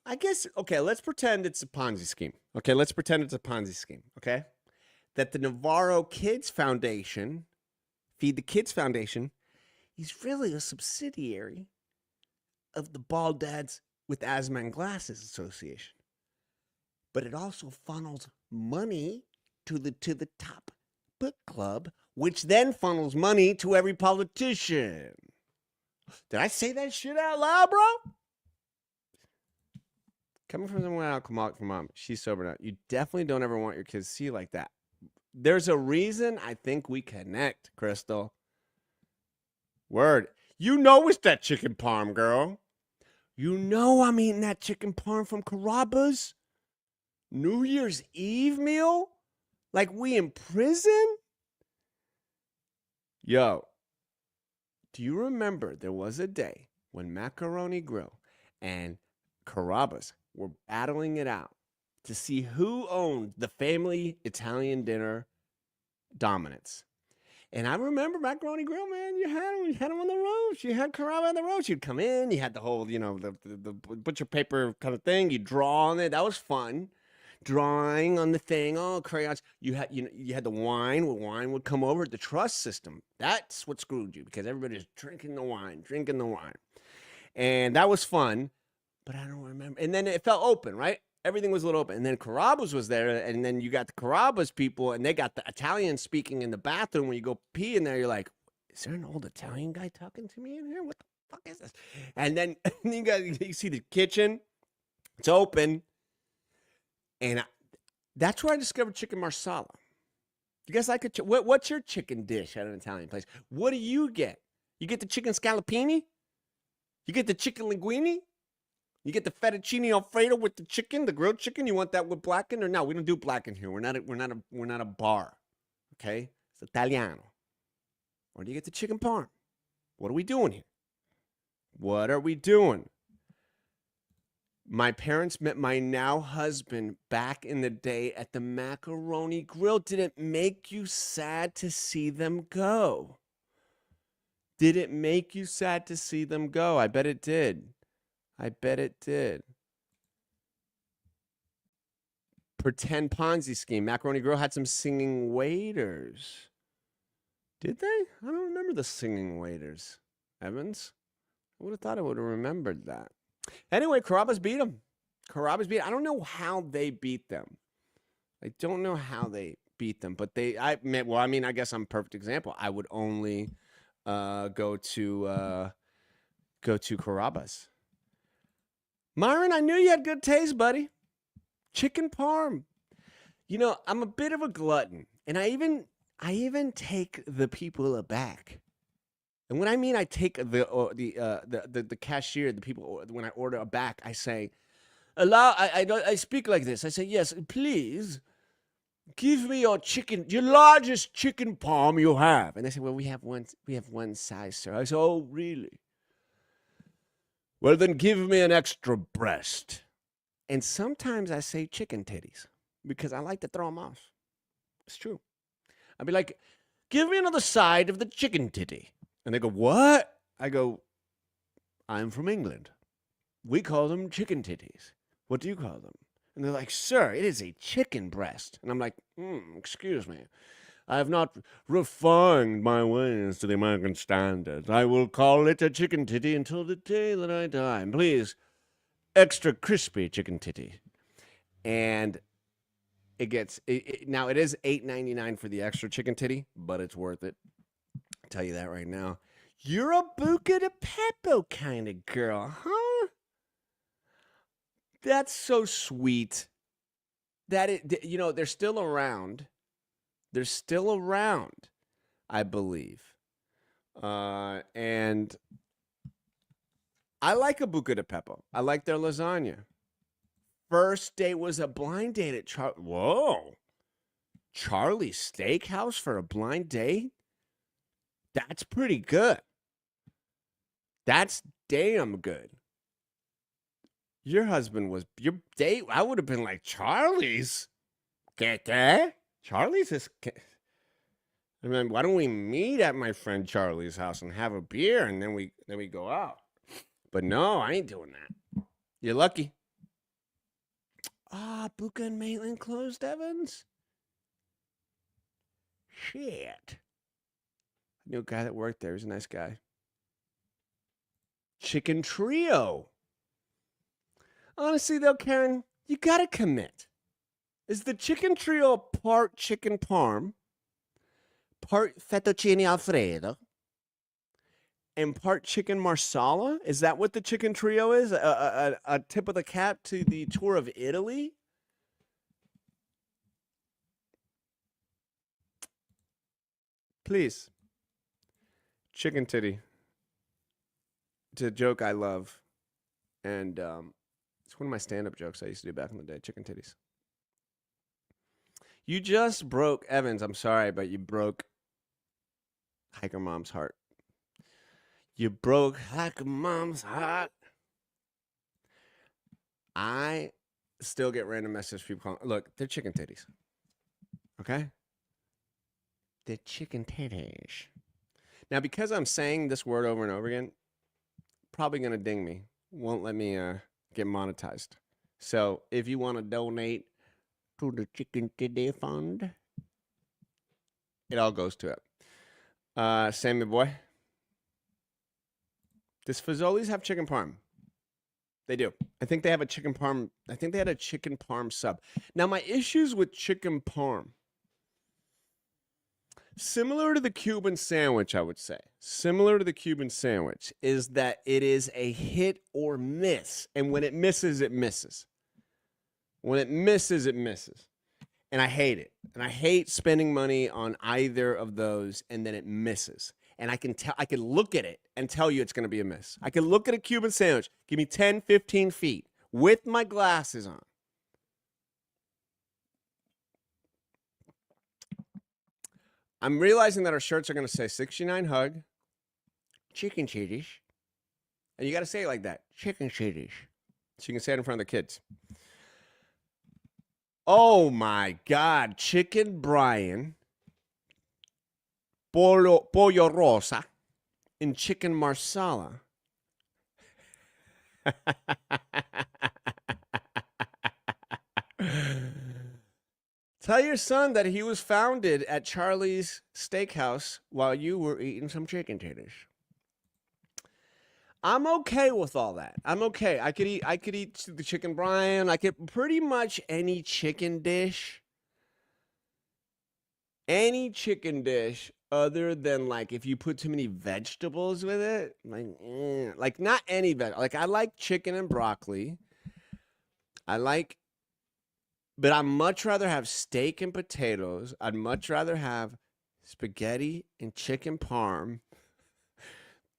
I guess, okay, let's pretend it's a Ponzi scheme. Okay? That the Navarro Kids Foundation, Feed the Kids Foundation, is really a subsidiary of the Bald Dads with Asthma and Glasses Association. But it also funnels money to the top book club, which then funnels money to every politician. Did I say that shit out loud, bro? Coming from someone alcoholic from mom, she's sober now. You definitely don't ever want your kids to see you like that. There's a reason I think we connect, Crystal. Word. You know it's that chicken parm, girl. You know I'm eating that chicken parm from Carrabba's New Year's Eve meal. Like we in prison? Yo, do you remember there was a day when Macaroni Grill and Carrabba's were battling it out to see who owned the family Italian dinner dominance? And I remember Macaroni Grill, man. You had them on the roast. You had Carrabba on the roast. You'd come in. You had the whole, the butcher paper kind of thing. You draw on it. That was fun. Drawing on the thing. Oh, crayons. You had the wine. Wine would come over. The trust system. That's what screwed you because everybody's drinking the wine. And that was fun. But I don't remember. And then it felt open, right? Everything was a little open. And then Carrabba's was there. And then you got the Carrabba's people. And they got the Italian speaking in the bathroom. When you go pee in there, you're like, is there an old Italian guy talking to me in here? What the fuck is this? And then you see the kitchen. It's open. And that's where I discovered chicken marsala. You guys like what's your chicken dish at an Italian place? What do you get? You get the chicken scallopini? You get the chicken linguine? You get the fettuccine alfredo with the chicken, the grilled chicken. You want that with blackened or no? We don't do blackened here. We're not a bar, okay? It's Italiano. Or do you get the chicken parm? What are we doing here? What are we doing? My parents met my now husband back in the day at the Macaroni Grill. Did it make you sad to see them go? Did it make you sad to see them go? I bet it did. I bet it did. Pretend Ponzi scheme. Macaroni Grill had some singing waiters. Did they? I don't remember the singing waiters. Evans? I would have thought I would have remembered that. Anyway, Carrabba's beat them. I don't know how they beat them. I don't know how they beat them, but I guess I'm a perfect example. I would only go to Carrabba's. Myron, I knew you had good taste, buddy. Chicken parm. You know, I'm a bit of a glutton, and I even take the people aback. And when I mean I take the cashier, the people, when I order a back, I say, I speak like this. I say, yes, please give me your largest chicken parm you have. And they say, well, we have one size, sir. I say, oh, really? Well, then give me an extra breast. And sometimes I say chicken titties because I like to throw them off. It's true. I'd be like, give me another side of the chicken titty. And they go, what? I go, I'm from England. We call them chicken titties. What do you call them? And they're like, sir, it is a chicken breast. And I'm like, excuse me. I have not refined my ways to the American standards. I will call it a chicken titty until the day that I die. And please, extra crispy chicken titty. And it gets, now it is $8.99 for the extra chicken titty, but it's worth it. I'll tell you that right now. You're a Buca de Beppo kind of girl, huh? That's so sweet. They're still around. They're still around, I believe. And I like a Buca de Beppo. I like their lasagna. First date was a blind date at Charlie's Steakhouse for a blind date? That's pretty good. That's damn good. Your date, I would have been like, Charlie's? Charlie's is... I mean, why don't we meet at my friend Charlie's house and have a beer and then we go out? But no, I ain't doing that. You're lucky. Buca and Maitland closed, Evans? Shit. I knew a guy that worked there. He was a nice guy. Chicken Trio. Honestly, though, Karen, you gotta commit. Is the Chicken Trio part chicken parm, part fettuccine alfredo, and part chicken marsala? Is that what the Chicken Trio is? A tip of the cap to the tour of Italy? Please. Chicken titty. It's a joke I love. And it's one of my stand-up jokes I used to do back in the day. Chicken titties. You just broke, Evans, I'm sorry, but you broke Hiker Mom's heart. You broke Hiker Mom's heart. I still get random messages from people calling. Look, they're chicken titties. Okay? They're chicken titties. Now, because I'm saying this word over and over again, probably going to ding me. Won't let me get monetized. So if you want to donate to the Chicken Titty Fund, it all goes to it. Sammy boy. Does Fazoli's have chicken parm? They do. I think they have a chicken parm. I think they had a chicken parm sub. Now, my issues with chicken parm, similar to the Cuban sandwich, I would say, similar to the Cuban sandwich, is that it is a hit or miss. And when it misses, it misses. When it misses, it misses. And I hate it. And I hate spending money on either of those and then it misses. And I can look at it and tell you it's going to be a miss. I can look at a Cuban sandwich, give me 10, 15 feet with my glasses on. I'm realizing that our shirts are going to say 69 hug, chicken titties. And you got to say it like that, chicken titties. So you can say it in front of the kids. Oh my God, Chicken Brian, Pollo Rosa, and Chicken Marsala. Tell your son that he was founded at Charlie's Steakhouse while you were eating some chicken titties. I'm okay with all that. I'm okay. I could eat the chicken Brian. I could pretty much any chicken dish. Any chicken dish other than like if you put too many vegetables with it, like not any veg. Like I like chicken and broccoli. But I'd much rather have steak and potatoes. I'd much rather have spaghetti and chicken parm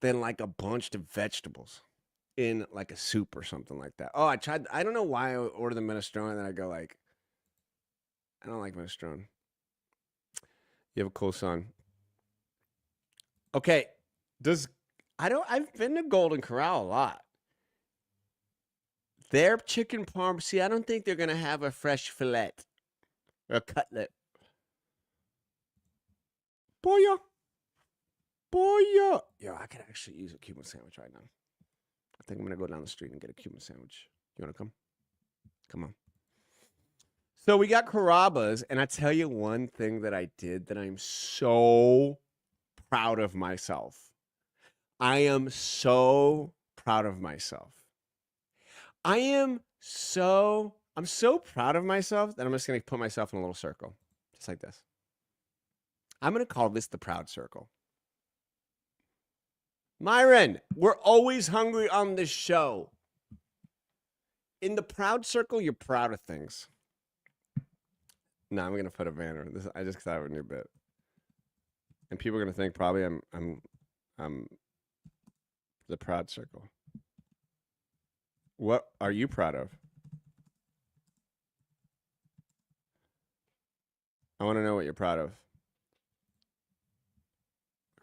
than like a bunch of vegetables in like a soup or something like that. Oh, I don't know why I order the minestrone and then I go like, I don't like minestrone. You have a cool son. Okay. I've been to Golden Corral a lot. Their chicken parm, see, I don't think they're going to have a fresh fillet or a cutlet. Boya. Yo, I could actually use a Cuban sandwich right now. I think I'm going to go down the street and get a Cuban sandwich. You want to come? Come on. So we got Carrabba's, and I tell you one thing that I did that I'm so proud of myself. I am so proud of myself. I'm so proud of myself that I'm just going to put myself in a little circle, just like this. I'm going to call this the proud circle. Myron, we're always hungry on this show. In the proud circle, you're proud of things. No, I'm gonna put a banner. I just thought of a new bit, and people are gonna think probably I'm the proud circle. What are you proud of? I want to know what you're proud of.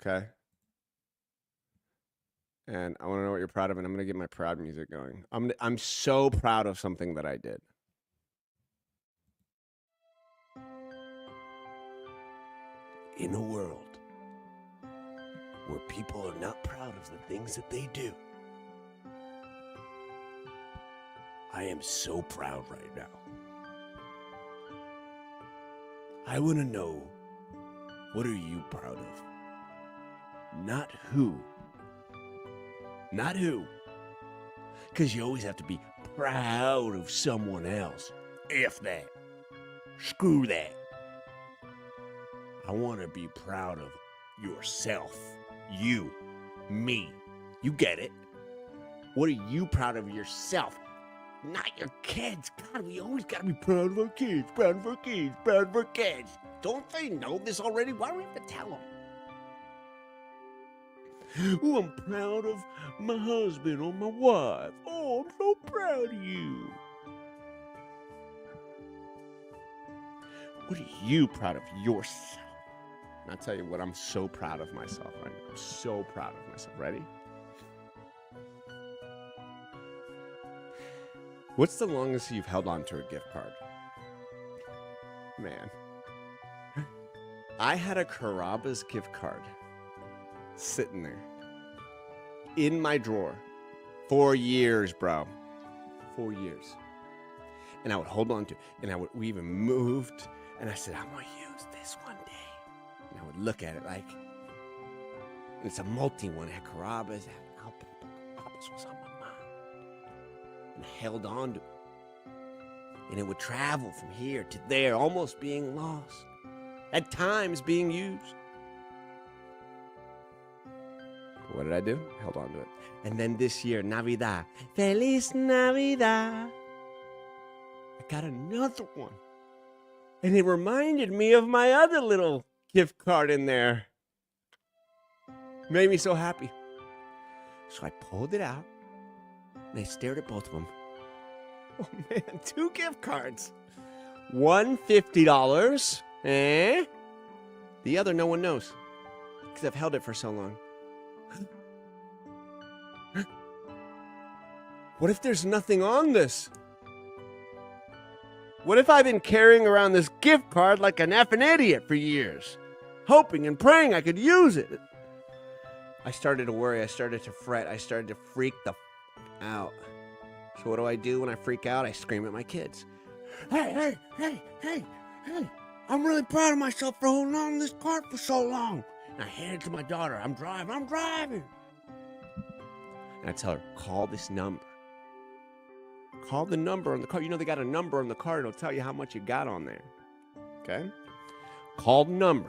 Okay. And I want to know what you're proud of, and I'm gonna get my proud music going. I'm so proud of something that I did. In a world where people are not proud of the things that they do, I am so proud right now. I want to know, what are you proud of? Not who. Not who. Because you always have to be proud of someone else. F that. Screw that. I want to be proud of yourself. You. Me. You get it. What are you proud of yourself? Not your kids. God, we always got to be proud of our kids. Proud of our kids. Proud of our kids. Don't they know this already? Why do we have to tell them? Oh, I'm proud of my husband or my wife. Oh, I'm so proud of you. What are you proud of yourself? And I'll tell you what, I'm so proud of myself right now. I'm so proud of myself. Ready? What's the longest you've held on to a gift card? Man. I had a Carrabba's gift card sitting there in my drawer for years, bro. 4 years. And I would hold on to it. And we even moved. And I said, I'm going to use this one day. And I would look at it like, and it's a multi one. It had Carrabba's. Carrabba's was on my mind. And I held on to it. And it would travel from here to there, almost being lost. At times being used. But what did I do? Held on to it. And then this year, Navidad. Feliz Navidad. I got another one. And it reminded me of my other little gift card in there. Made me so happy. So I pulled it out. And I stared at both of them. Oh man, 2 gift cards. One $50. The other no one knows. Because I've held it for so long. What if there's nothing on this? What if I've been carrying around this gift card like an effing idiot for years? Hoping and praying I could use it. I started to worry. I started to fret. I started to freak the out. So what do I do when I freak out? I scream at my kids. Hey. I'm really proud of myself for holding on to this cart for so long. And I hand it to my daughter. I'm driving. And I tell her, call this number. Call the number on the card. You know they got a number on the card. It'll tell you how much you got on there. Okay? Call the number.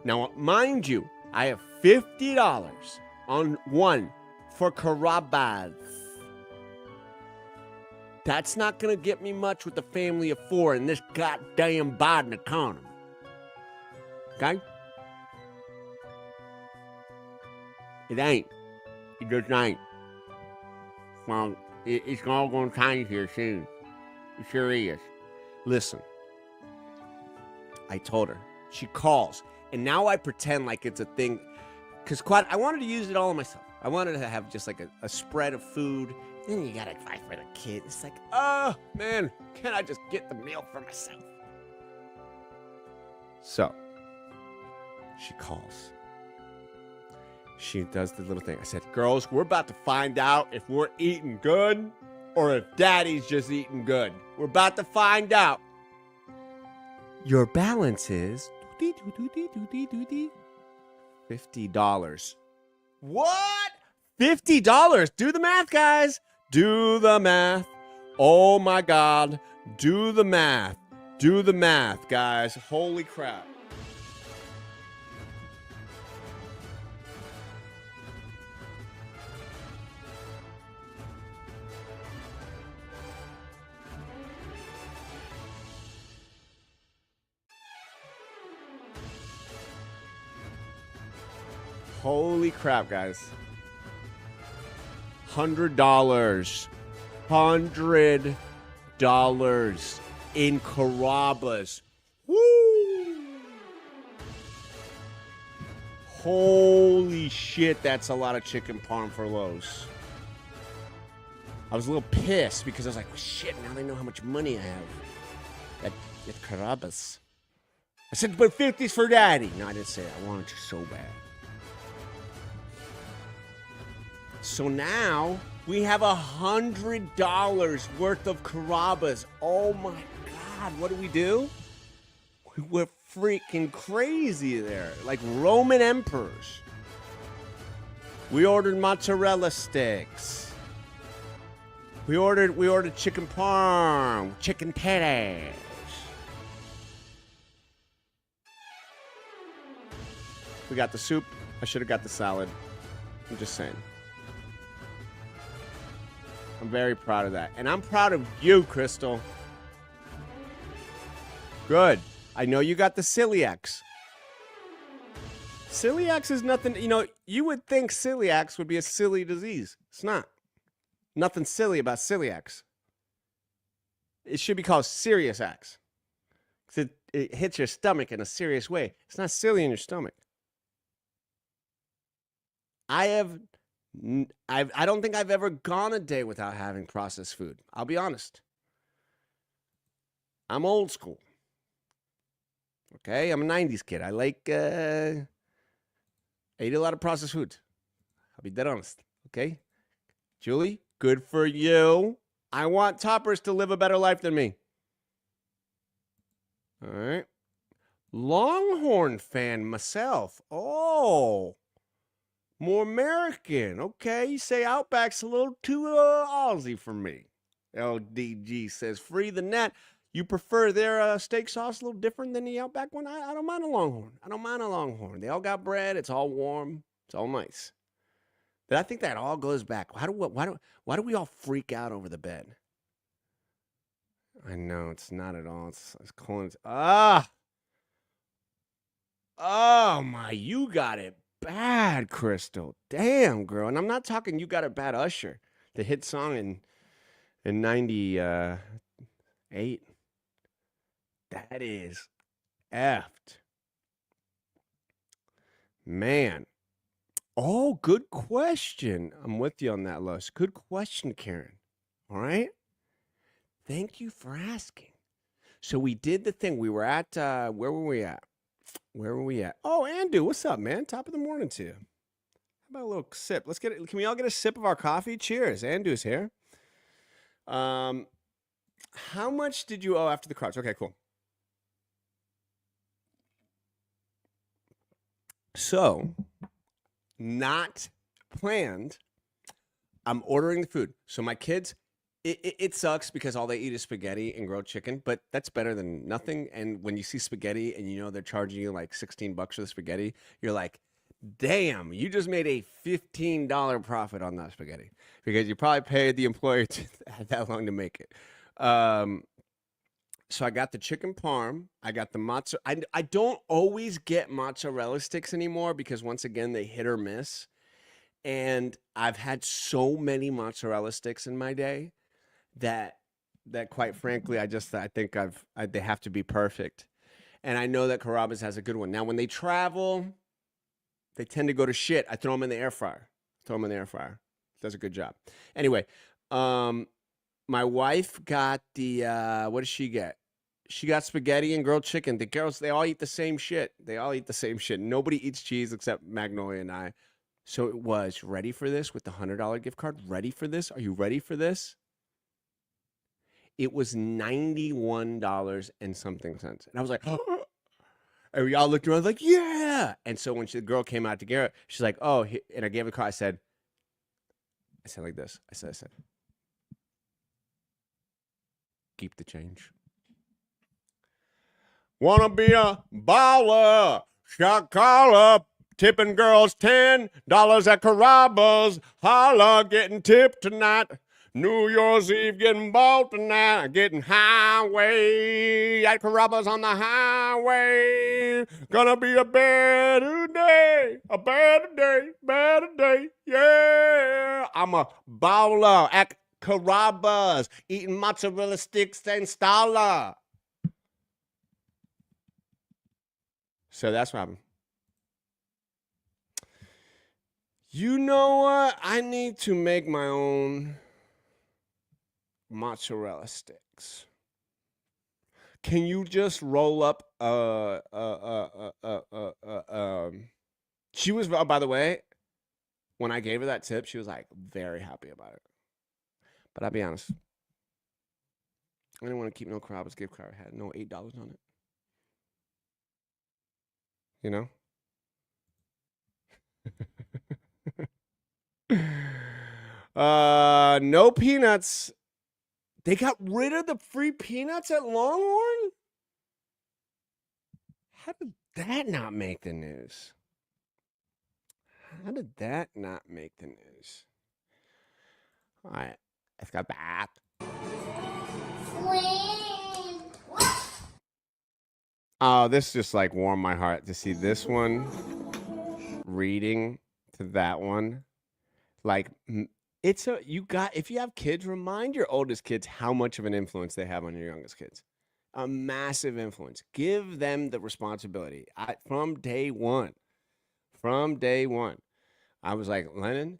Now, mind you, I have $50 on one for Carrabba's. That's not going to get me much with a family of 4 in this goddamn Biden economy. Okay? It ain't. It just ain't. Well, it's all going to change here soon. It sure is. Listen. I told her. She calls. And now I pretend like it's a thing. Because I wanted to use it all on myself. I wanted to have just like a spread of food. Then you gotta fight for the kid. It's like, oh, man, can I just get the meal for myself? So, she calls. She does the little thing. I said, girls, we're about to find out if we're eating good or if daddy's just eating good. We're about to find out. Your balance is $50. What? $50? Do the math, guys. Do the math. Oh my God. Do the math. Do the math, guys. Holy crap. Holy crap, guys. $100. $100 in Carrabba's. Woo! Holy shit, that's a lot of chicken parm for Lowe's. I was a little pissed because I was like, well, shit, now they know how much money I have at Carrabba's. I said, but 50's for daddy. No, I didn't say that. I wanted you so bad. So now we have $100 worth of Carrabba's. Oh my God, what do? We're freaking crazy there, like Roman emperors. We ordered mozzarella sticks. We ordered chicken parm, chicken titties. We got the soup. I should have got the salad. I'm just saying. I'm very proud of that. And I'm proud of you, Crystal. Good. I know you got the celiacs. Celiacs is nothing, you would think celiacs would be a silly disease. It's not. Nothing silly about celiacs. It should be called serious acts. it hits your stomach in a serious way. It's not silly in your stomach. I don't think I've ever gone a day without having processed food. I'll be honest. I'm old school. Okay, I'm a 90s kid. I ate a lot of processed food. I'll be dead honest. Okay? Julie, good for you. I want toppers to live a better life than me. All right. Longhorn fan myself. Oh. More American. Okay, you say Outback's a little too Aussie for me. LDG says, free the net. You prefer their steak sauce a little different than the Outback one? I don't mind a Longhorn. I don't mind a Longhorn. They all got bread. It's all warm. It's all nice. But I think that all goes back. Why do we all freak out over the bed? I know it's not at all. It's colon. Oh my! You got it bad, Crystal. Damn, girl. And I'm not talking. You got it bad, Usher, the hit song in '98. That is effed. Man. Oh, good question. I'm with you on that, Lus. Good question, Karen. All right. Thank you for asking. So we did the thing. We were at, where were we at? Oh, Andu, what's up, man? Top of the morning to you. How about a little sip? Let's get it. Can we all get a sip of our coffee? Cheers. Andu's here. How much did you owe after the crotch? Okay, cool. So, not planned. I'm ordering the food. So my kids, it sucks because all they eat is spaghetti and grilled chicken, but that's better than nothing. And when you see spaghetti and you know they're charging you like $16 for the spaghetti, you're like, damn, you just made a $15 profit on that spaghetti because you probably paid the employer that long to make it. So I got the chicken parm. I got the mozzarella. I don't always get mozzarella sticks anymore because once again, they hit or miss. And I've had so many mozzarella sticks in my day that quite frankly, I think they have to be perfect. And I know that Carrabba's has a good one. Now, when they travel, they tend to go to shit. I throw them in the air fryer. Does a good job. Anyway, my wife got the, what did she get? She got spaghetti and grilled chicken. The girls, they all eat the same shit. Nobody eats cheese except Magnolia and I. So it was, ready for this with the $100 gift card? Ready for this? Are you ready for this? It was $91 and something cents. And I was like, oh. And we all looked around like, yeah. And so when the girl came out to Garrett, she's like, oh, and I gave her the card. I said like this. I said, keep the change. Wanna be a baller, shot caller, tipping girls $10 at Carrabba's. Holla, getting tipped tonight. New Year's Eve, getting bought tonight. Getting highway at Carrabba's on the highway. Gonna be a better day, better day. Yeah, I'm a baller at Carrabba's, eating mozzarella sticks and stalla. So that's what happened. You know what? I need to make my own mozzarella sticks. Can you just roll up she was, by the way, when I gave her that tip, she was like very happy about it. But I'll be honest, I didn't want to keep no Carrabba's gift card. I had no $8 on it. You know? No peanuts. They got rid of the free peanuts at Longhorn? How did that not make the news? All right, let's go back. Oh, this just like warmed my heart to see this one reading to that one. Like, if you have kids, remind your oldest kids how much of an influence they have on your youngest kids. a massive influence. Give them the responsibility. From day one, I was like, Lennon,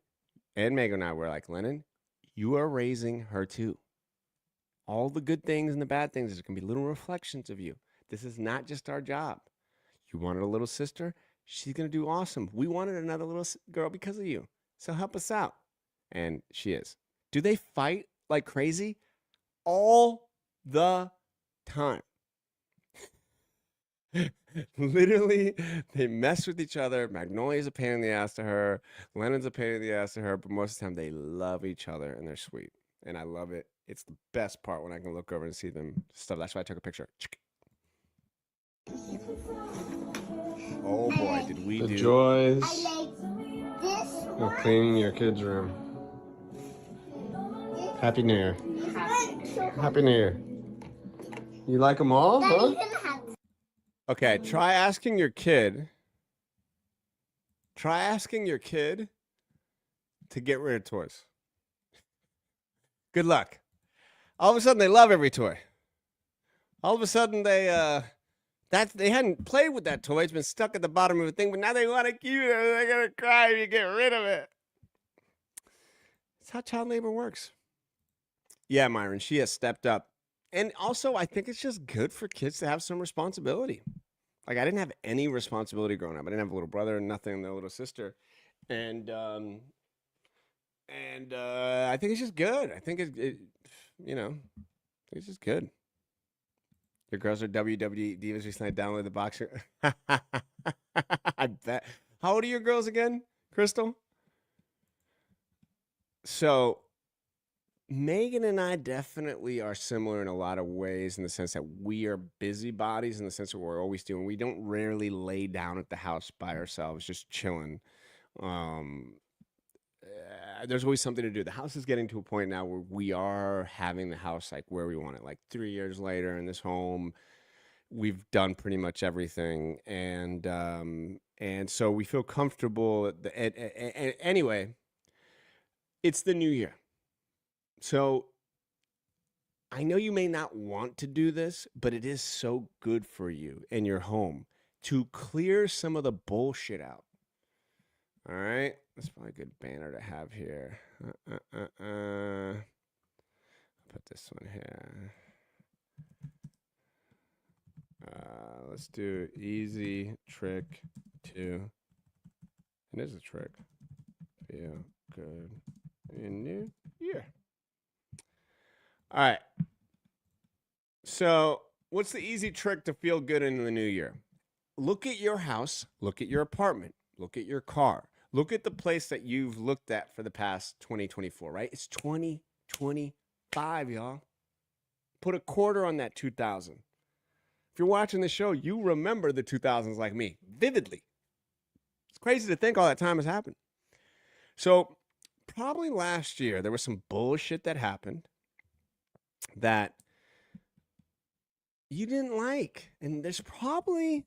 and Megan and I were like, Lennon, you are raising her too. All the good things and the bad things, there's going to be little reflections of you. This is not just our job. You wanted a little sister? She's going to do awesome. We wanted another little girl because of you. So help us out. And she is. Do they fight like crazy? All the time. Literally, they mess with each other. Magnolia's a pain in the ass to her. Lennon's a pain in the ass to her. But most of the time, they love each other and they're sweet. And I love it. It's the best part when I can look over and see them stuff. That's why I took a picture. Oh boy, did we The do joys This of cleaning your kids' room. Happy New Year. Happy New Year. You like them all, huh? Okay, try asking your kid to get rid of toys. Good luck. All of a sudden, they love every toy. All of a sudden, they hadn't played with that toy. It's been stuck at the bottom of the thing, but now they want to keep it. They're gonna cry if you get rid of it. That's how child labor works. Yeah, Myron, she has stepped up. And also, I think it's just good for kids to have some responsibility. Like, I didn't have any responsibility growing up. I didn't have a little brother, nothing, no little sister. And I think it's just good. I think it's just good. Your girls are WWE divas. Recently, I downloaded the boxer. I bet. How old are your girls again, Crystal? So, Megan and I definitely are similar in a lot of ways in the sense that we are busybodies in the sense that we're always doing. We don't rarely lay down at the house by ourselves, just chilling. There's always something to do. The house is getting to a point now where we are having the house like where we want it. Like 3 years later in this home, we've done pretty much everything, and so we feel comfortable. Anyway, it's the new year. So I know you may not want to do this, but it is so good for you and your home to clear some of the bullshit out. All right. That's probably a good banner to have here. I'll put this one here. Let's do easy trick 2. It is a trick. Feel good in new year. All right. So, what's the easy trick to feel good in the new year? Look at your house, look at your apartment, look at your car, look at the place that you've looked at for the past 2024, right? It's 2025, y'all. Put a quarter on that 2000. If you're watching the show, you remember the 2000s like me, vividly. It's crazy to think all that time has happened. So, probably last year, there was some bullshit that happened that you didn't like. And there's probably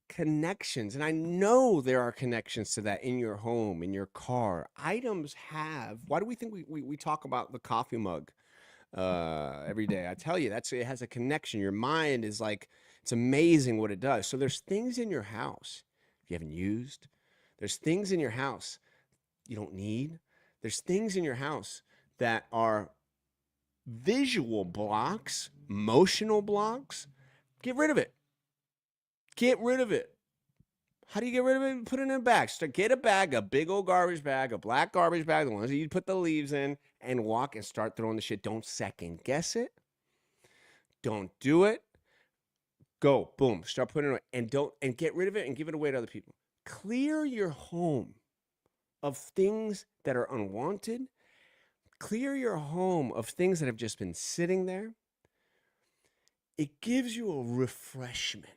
connections. And I know there are connections to that in your home, in your car. Items have. Why do we think we talk about the coffee mug every day? I tell you, it has a connection. Your mind is like, it's amazing what it does. So there's things in your house you haven't used. There's things in your house you don't need. There's things in your house that are visual blocks, emotional blocks. Get rid of it. Get rid of it. How do you get rid of it? Put it in a bag. Get a bag, a big old garbage bag, a black garbage bag, the ones that you put the leaves in, and walk and start throwing the shit. Don't second guess it. Don't do it. Go, boom, start putting it away. And get rid of it and give it away to other people. Clear your home of things that are unwanted. Clear your home of things that have just been sitting there. It gives you a refreshment.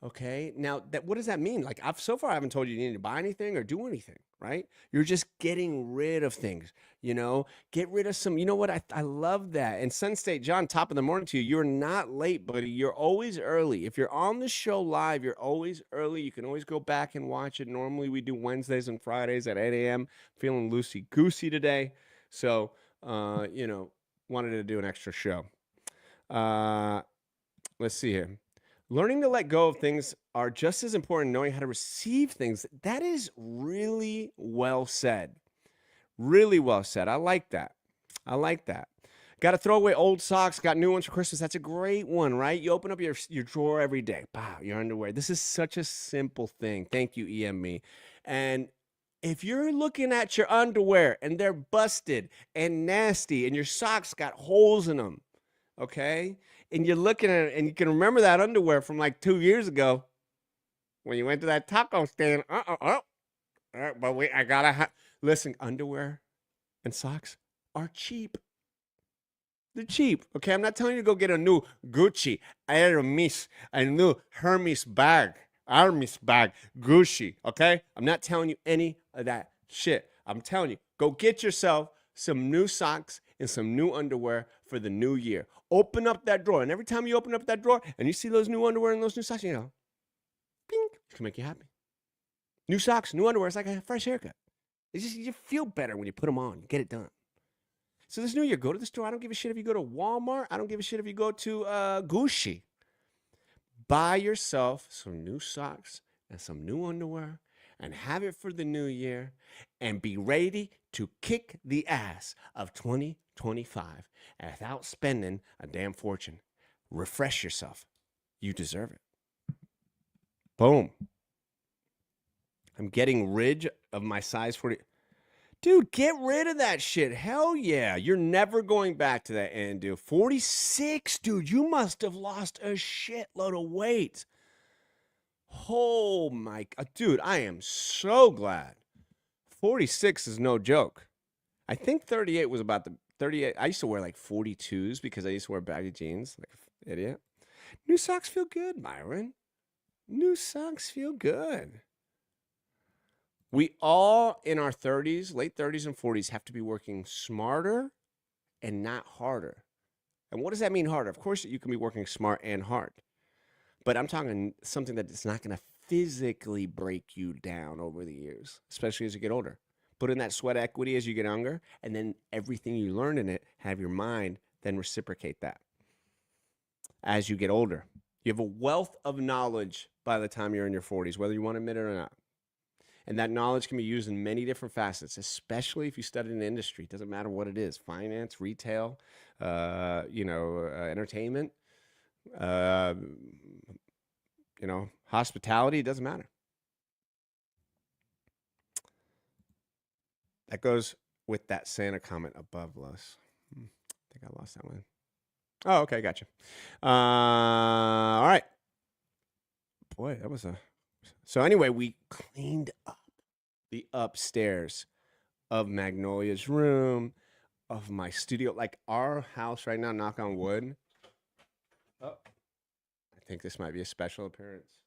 Okay. Now, what does that mean? Like, so far I haven't told you you need to buy anything or do anything, right? You're just getting rid of things, get rid of some, you know what? I love that. And Sun State John, top of the morning to you. You're not late, buddy. You're always early. If you're on the show live, you're always early. You can always go back and watch it. Normally we do Wednesdays and Fridays at 8 a.m. Feeling loosey-goosey today. So, wanted to do an extra show. let's see here. Learning to let go of things are just as important as knowing how to receive things. That is really well said. Really well said. I like that. I like that. Got to throw away old socks, got new ones for Christmas. That's a great one, right? You open up your drawer every day. Wow, your underwear. This is such a simple thing. Thank you, EME. And if you're looking at your underwear and they're busted and nasty and your socks got holes in them, okay? And you're looking at it and you can remember that underwear from like 2 years ago when you went to that taco stand. But wait, I gotta listen, underwear and socks are cheap. They're cheap, okay? I'm not telling you to go get a new Gucci, Hermes, a new Hermes bag, Gucci, okay? I'm not telling you any of that shit. I'm telling you, go get yourself some new socks and some new underwear for the new year. Open up that drawer, and every time you open up that drawer and you see those new underwear and those new socks, you know, ping, it can make you happy. New socks, new underwear, it's like a fresh haircut. It's just, you feel better when you put them on. You get it done. So this new year, go to the store. I don't give a shit if you go to Walmart. I don't give a shit if you go to Gucci. Buy yourself some new socks and some new underwear and have it for the new year and be ready to kick the ass of 2025 without spending a damn fortune. Refresh yourself. You deserve it. Boom. I'm getting rid of my size 40. Dude, get rid of that shit. Hell yeah. You're never going back to that end, dude. 46, dude. You must have lost a shitload of weight. Oh my God. Dude, I am so glad. 46 is no joke. I think 38 was about the 38. I used to wear like 42s because I used to wear baggy jeans like an idiot. New socks feel good, Myron. New socks feel good. We all in our 30s, late 30s and 40s have to be working smarter and not harder. And what does that mean, harder? Of course, you can be working smart and hard. But I'm talking something that is not going to physically break you down over the years, especially as you get older. Put in that sweat equity as you get younger, and then everything you learn in it, have your mind then reciprocate that as you get older. You have a wealth of knowledge by the time you're in your 40s, whether you want to admit it or not. And that knowledge can be used in many different facets, especially if you study an industry. It doesn't matter what it is, finance, retail, entertainment, hospitality. It doesn't matter. That goes with that Santa comment above, Les. I think I lost that one. Oh, okay, gotcha. All right. Boy, that was a... So anyway, we cleaned up the upstairs of Magnolia's room, of my studio, like our house right now, knock on wood. Oh, I think this might be a special appearance.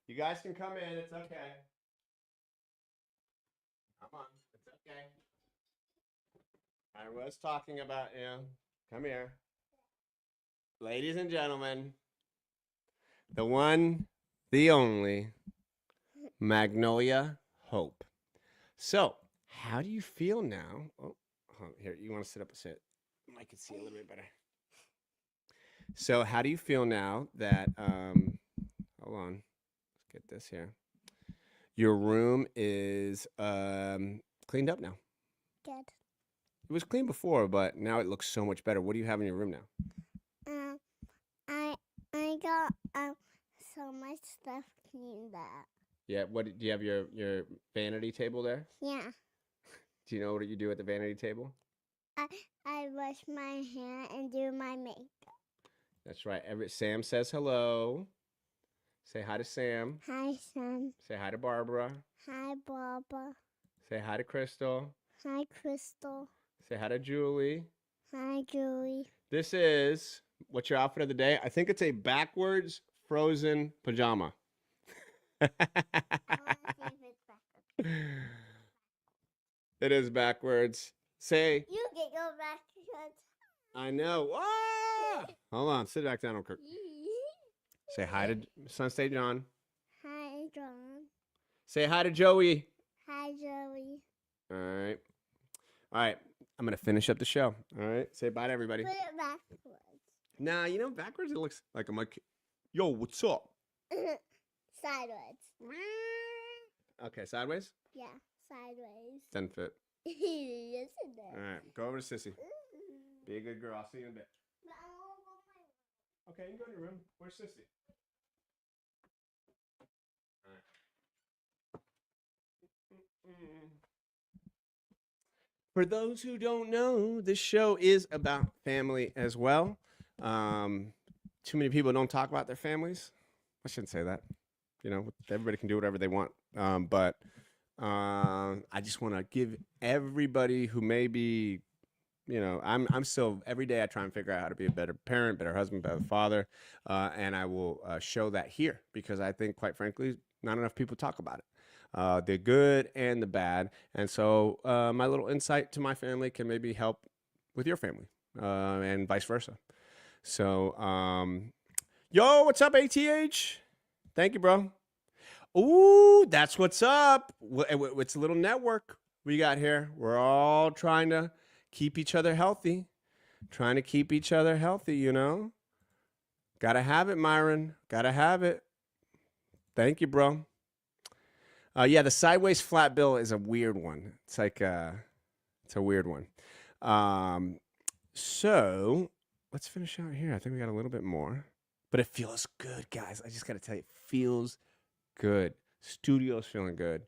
You guys can come in, it's okay. Come on, it's okay. I was talking about you. Come here. Ladies and gentlemen, the one, the only, Magnolia Hope. So, how do you feel now? Oh, here, you want to sit up a sit? I can see a little bit better. So, how do you feel now that, hold on, let's get this here. Your room is cleaned up now. Good. It was clean before, but now it looks so much better. What do you have in your room now? I got so much stuff cleaned up. Yeah, what do you have your vanity table there? Yeah. Do you know what you do at the vanity table? I wash my hair and do my makeup. That's right. Sam says hello. Say hi to Sam. Hi, Sam. Say hi to Barbara. Hi, Barbara. Say hi to Crystal. Hi, Crystal. Say hi to Julie. Hi, Julie. This is, what's your outfit of the day? I think it's a backwards frozen pajama. It is backwards. Say. You get your backwards. I know. Ah! Hold on. Sit back down, Kirk. Say hi to Sunstay John. Hi, John. Say hi to Joey. Hi, Joey. All right. All right. I'm going to finish up the show. All right. Say bye to everybody. Put it backwards. Nah, backwards it looks like I'm like, yo, what's up? Sideways. Okay, sideways? Yeah, sideways. Doesn't fit. Yes, it does. All right, go over to Sissy. Be a good girl. I'll see you in a bit. Okay, you can go to your room. Where's Sissy? All right. For those who don't know, this show is about family as well. Too many people don't talk about their families. I shouldn't say that. Everybody can do whatever they want. But I just want to give everybody who may be, I'm still, every day I try and figure out how to be a better parent, better husband, better father. And I will show that here because I think, quite frankly, not enough people talk about it. The good and the bad. And so my little insight to my family can maybe help with your family and vice versa. So, yo, what's up, ATH? Thank you, bro. Ooh, that's what's up. It's a little network we got here. We're all trying to keep each other healthy. Gotta have it, Myron. Gotta have it. Thank you, bro. Yeah, the sideways flat bill is a weird one. It's like, it's a weird one. So let's finish out here. I think we got a little bit more, but it feels good, guys. I just got to tell you, it feels good. Studio's feeling good.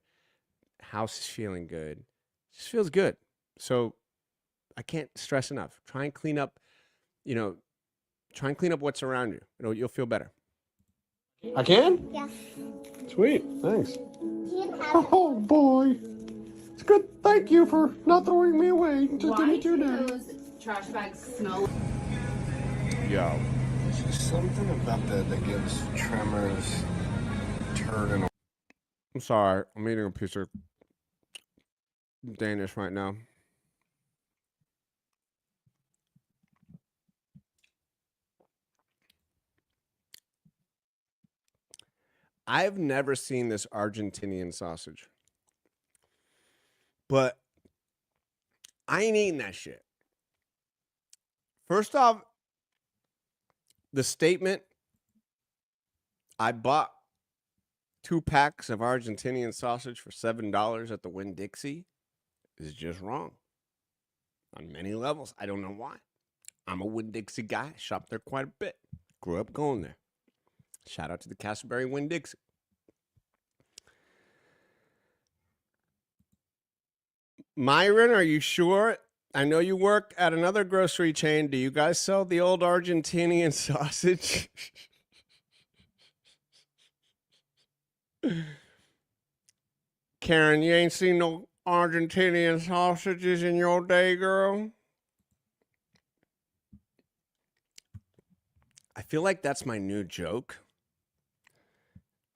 House is feeling good. It just feels good. So I can't stress enough. Try and clean up, what's around you. You'll feel better. I can? Yes. Sweet. Thanks. You have Oh, boy. It's good. Thank you for not throwing me away. Just give me 2 days. Those trash bags smell. Yo. There's just something about that gives tremors, turning. I'm sorry. I'm eating a piece of Danish right now. I've never seen this Argentinian sausage, but I ain't eating that shit. First off, the statement, I bought 2 packs of Argentinian sausage for $7 at the Winn-Dixie, is just wrong on many levels. I don't know why. I'm a Winn-Dixie guy. Shop there quite a bit. Grew up going there. Shout out to the Castleberry Winn-Dixie. Myron, are you sure? I know you work at another grocery chain. Do you guys sell the old Argentinian sausage? Karen, you ain't seen no Argentinian sausages in your day, girl? I feel like that's my new joke.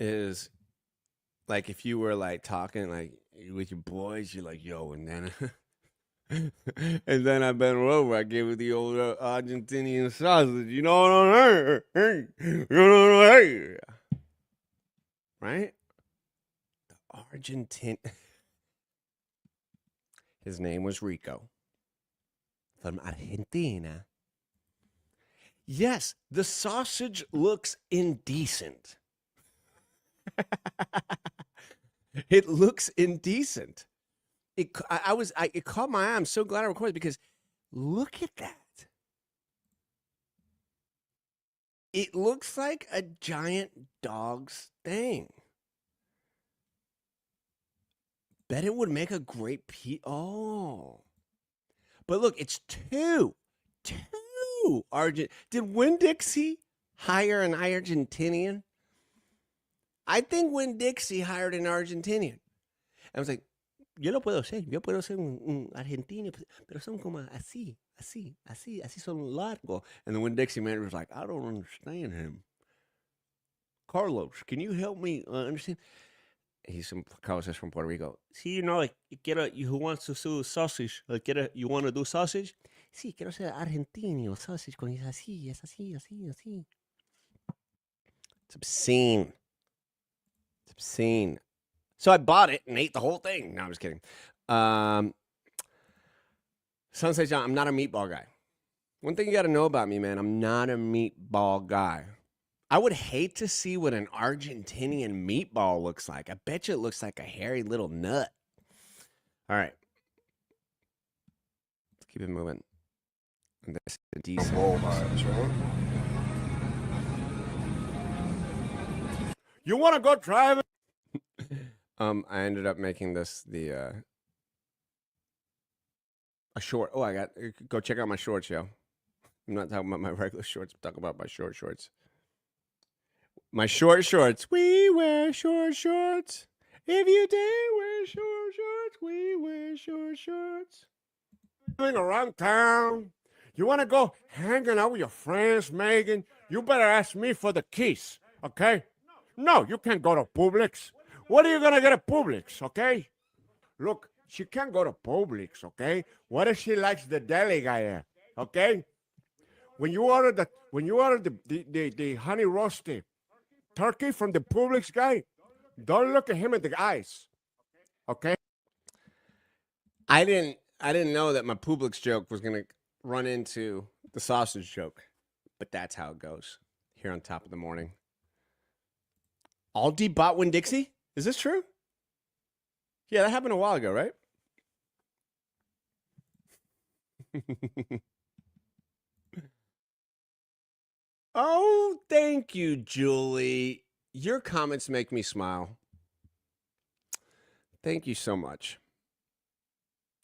Is like if you were like talking like with your boys, you're like, yo, and then and then I bent over, I gave it the old Argentinian sausage. You know what I'm saying? You know what I'm saying? Right? The Argentine. His name was Rico. From Argentina. Yes, the sausage looks indecent. It looks indecent. It caught my eye. I'm so glad I recorded because look at that. It looks like a giant dog's thing. Bet it would make a great Oh. But look, it's two. Did Winn-Dixie hire an Argentinian? I think Winn-Dixie hired an Argentinian. I was like, yo puedo ser un argentino, pero son como así son largo. And the Winn-Dixie manager was like, I don't understand him. Carlos, can you help me understand? Carlos is from Puerto Rico. See, who wants to do sausage? You want to do sausage? Sí, quiero ser argentino sausage con es así. It's obscene. So I bought it and ate the whole thing. No, I'm just kidding. Sunset John, I'm not a meatball guy. One thing you got to know about me, man, I'm not a meatball guy. I would hate to see what an Argentinian meatball looks like. I bet you it looks like a hairy little nut. All right. Let's keep it moving. And this is decent. You want to go driving? I ended up making this a short. Oh, I got go check out my shorts, yo. I'm not talking about my regular shorts. I'm talking about my short shorts. My short shorts. We wear short shorts. If you dare wear short shorts, we wear short shorts. Going around town. You want to go hanging out with your friends, Megan? You better ask me for the keys, okay? No, you can't go to Publix. What are you going to get at Publix, okay? Look, she can't go to Publix, okay? What if she likes the deli guy there, okay? When you order the honey roasted turkey from the Publix guy, don't look at him in the eyes, okay? I didn't know that my Publix joke was going to run into the sausage joke, but that's how it goes here on Top of the Morning. Aldi bought Winn-Dixie? Is this true? Yeah, that happened a while ago, right? Oh, thank you, Julie. Your comments make me smile. Thank you so much.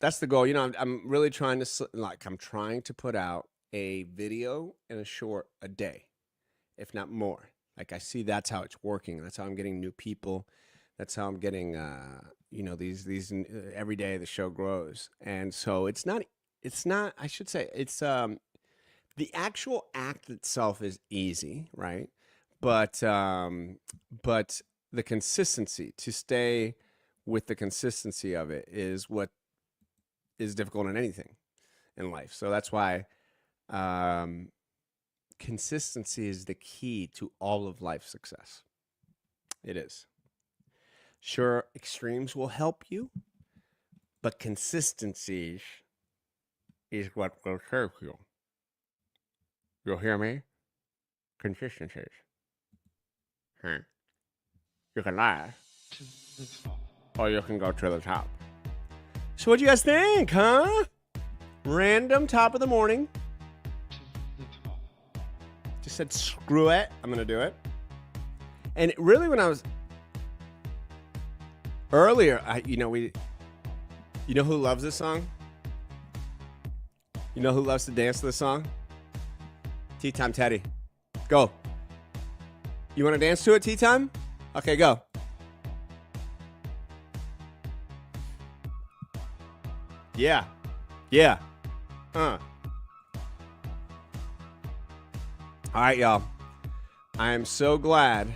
That's the goal. You know, I'm really trying to, I'm trying to put out a video and a short a day, if not more. Like, I see that's how it's working. That's how I'm getting new people. That's how I'm getting, you know, these every day the show grows. And so it's not, I should say, it's, the actual act itself is easy, right? But the consistency, to stay with the consistency of it is what is difficult in anything in life. So that's why consistency is the key to all of life success. It is. Sure, extremes will help you, but consistency is what will serve you. You'll hear me? Consistencies. You can lie, or you can go to the top. So what do you guys think, huh? Random top of the morning. Just said, screw it. I'm going to do it. And really, when I was earlier, you know who loves this song? You know who loves to dance to this song? Tea Time Teddy. Go. You want to dance to it, Tea Time? Okay, go. Yeah. Yeah. All right, y'all. I am so glad.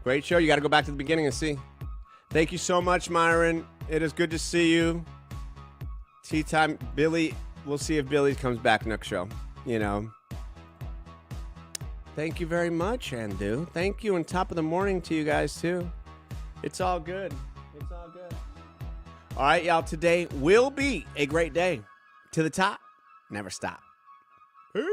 Great show. You got to go back to the beginning and see. Thank you so much, Myron. It is good to see you. Tea time. Billy, we'll see if Billy comes back next show. You know. Thank you very much, Andu. Thank you, and top of the morning to you guys, too. It's all good. It's all good. All right, y'all. Today will be a great day. To the top. Never stop. Peace.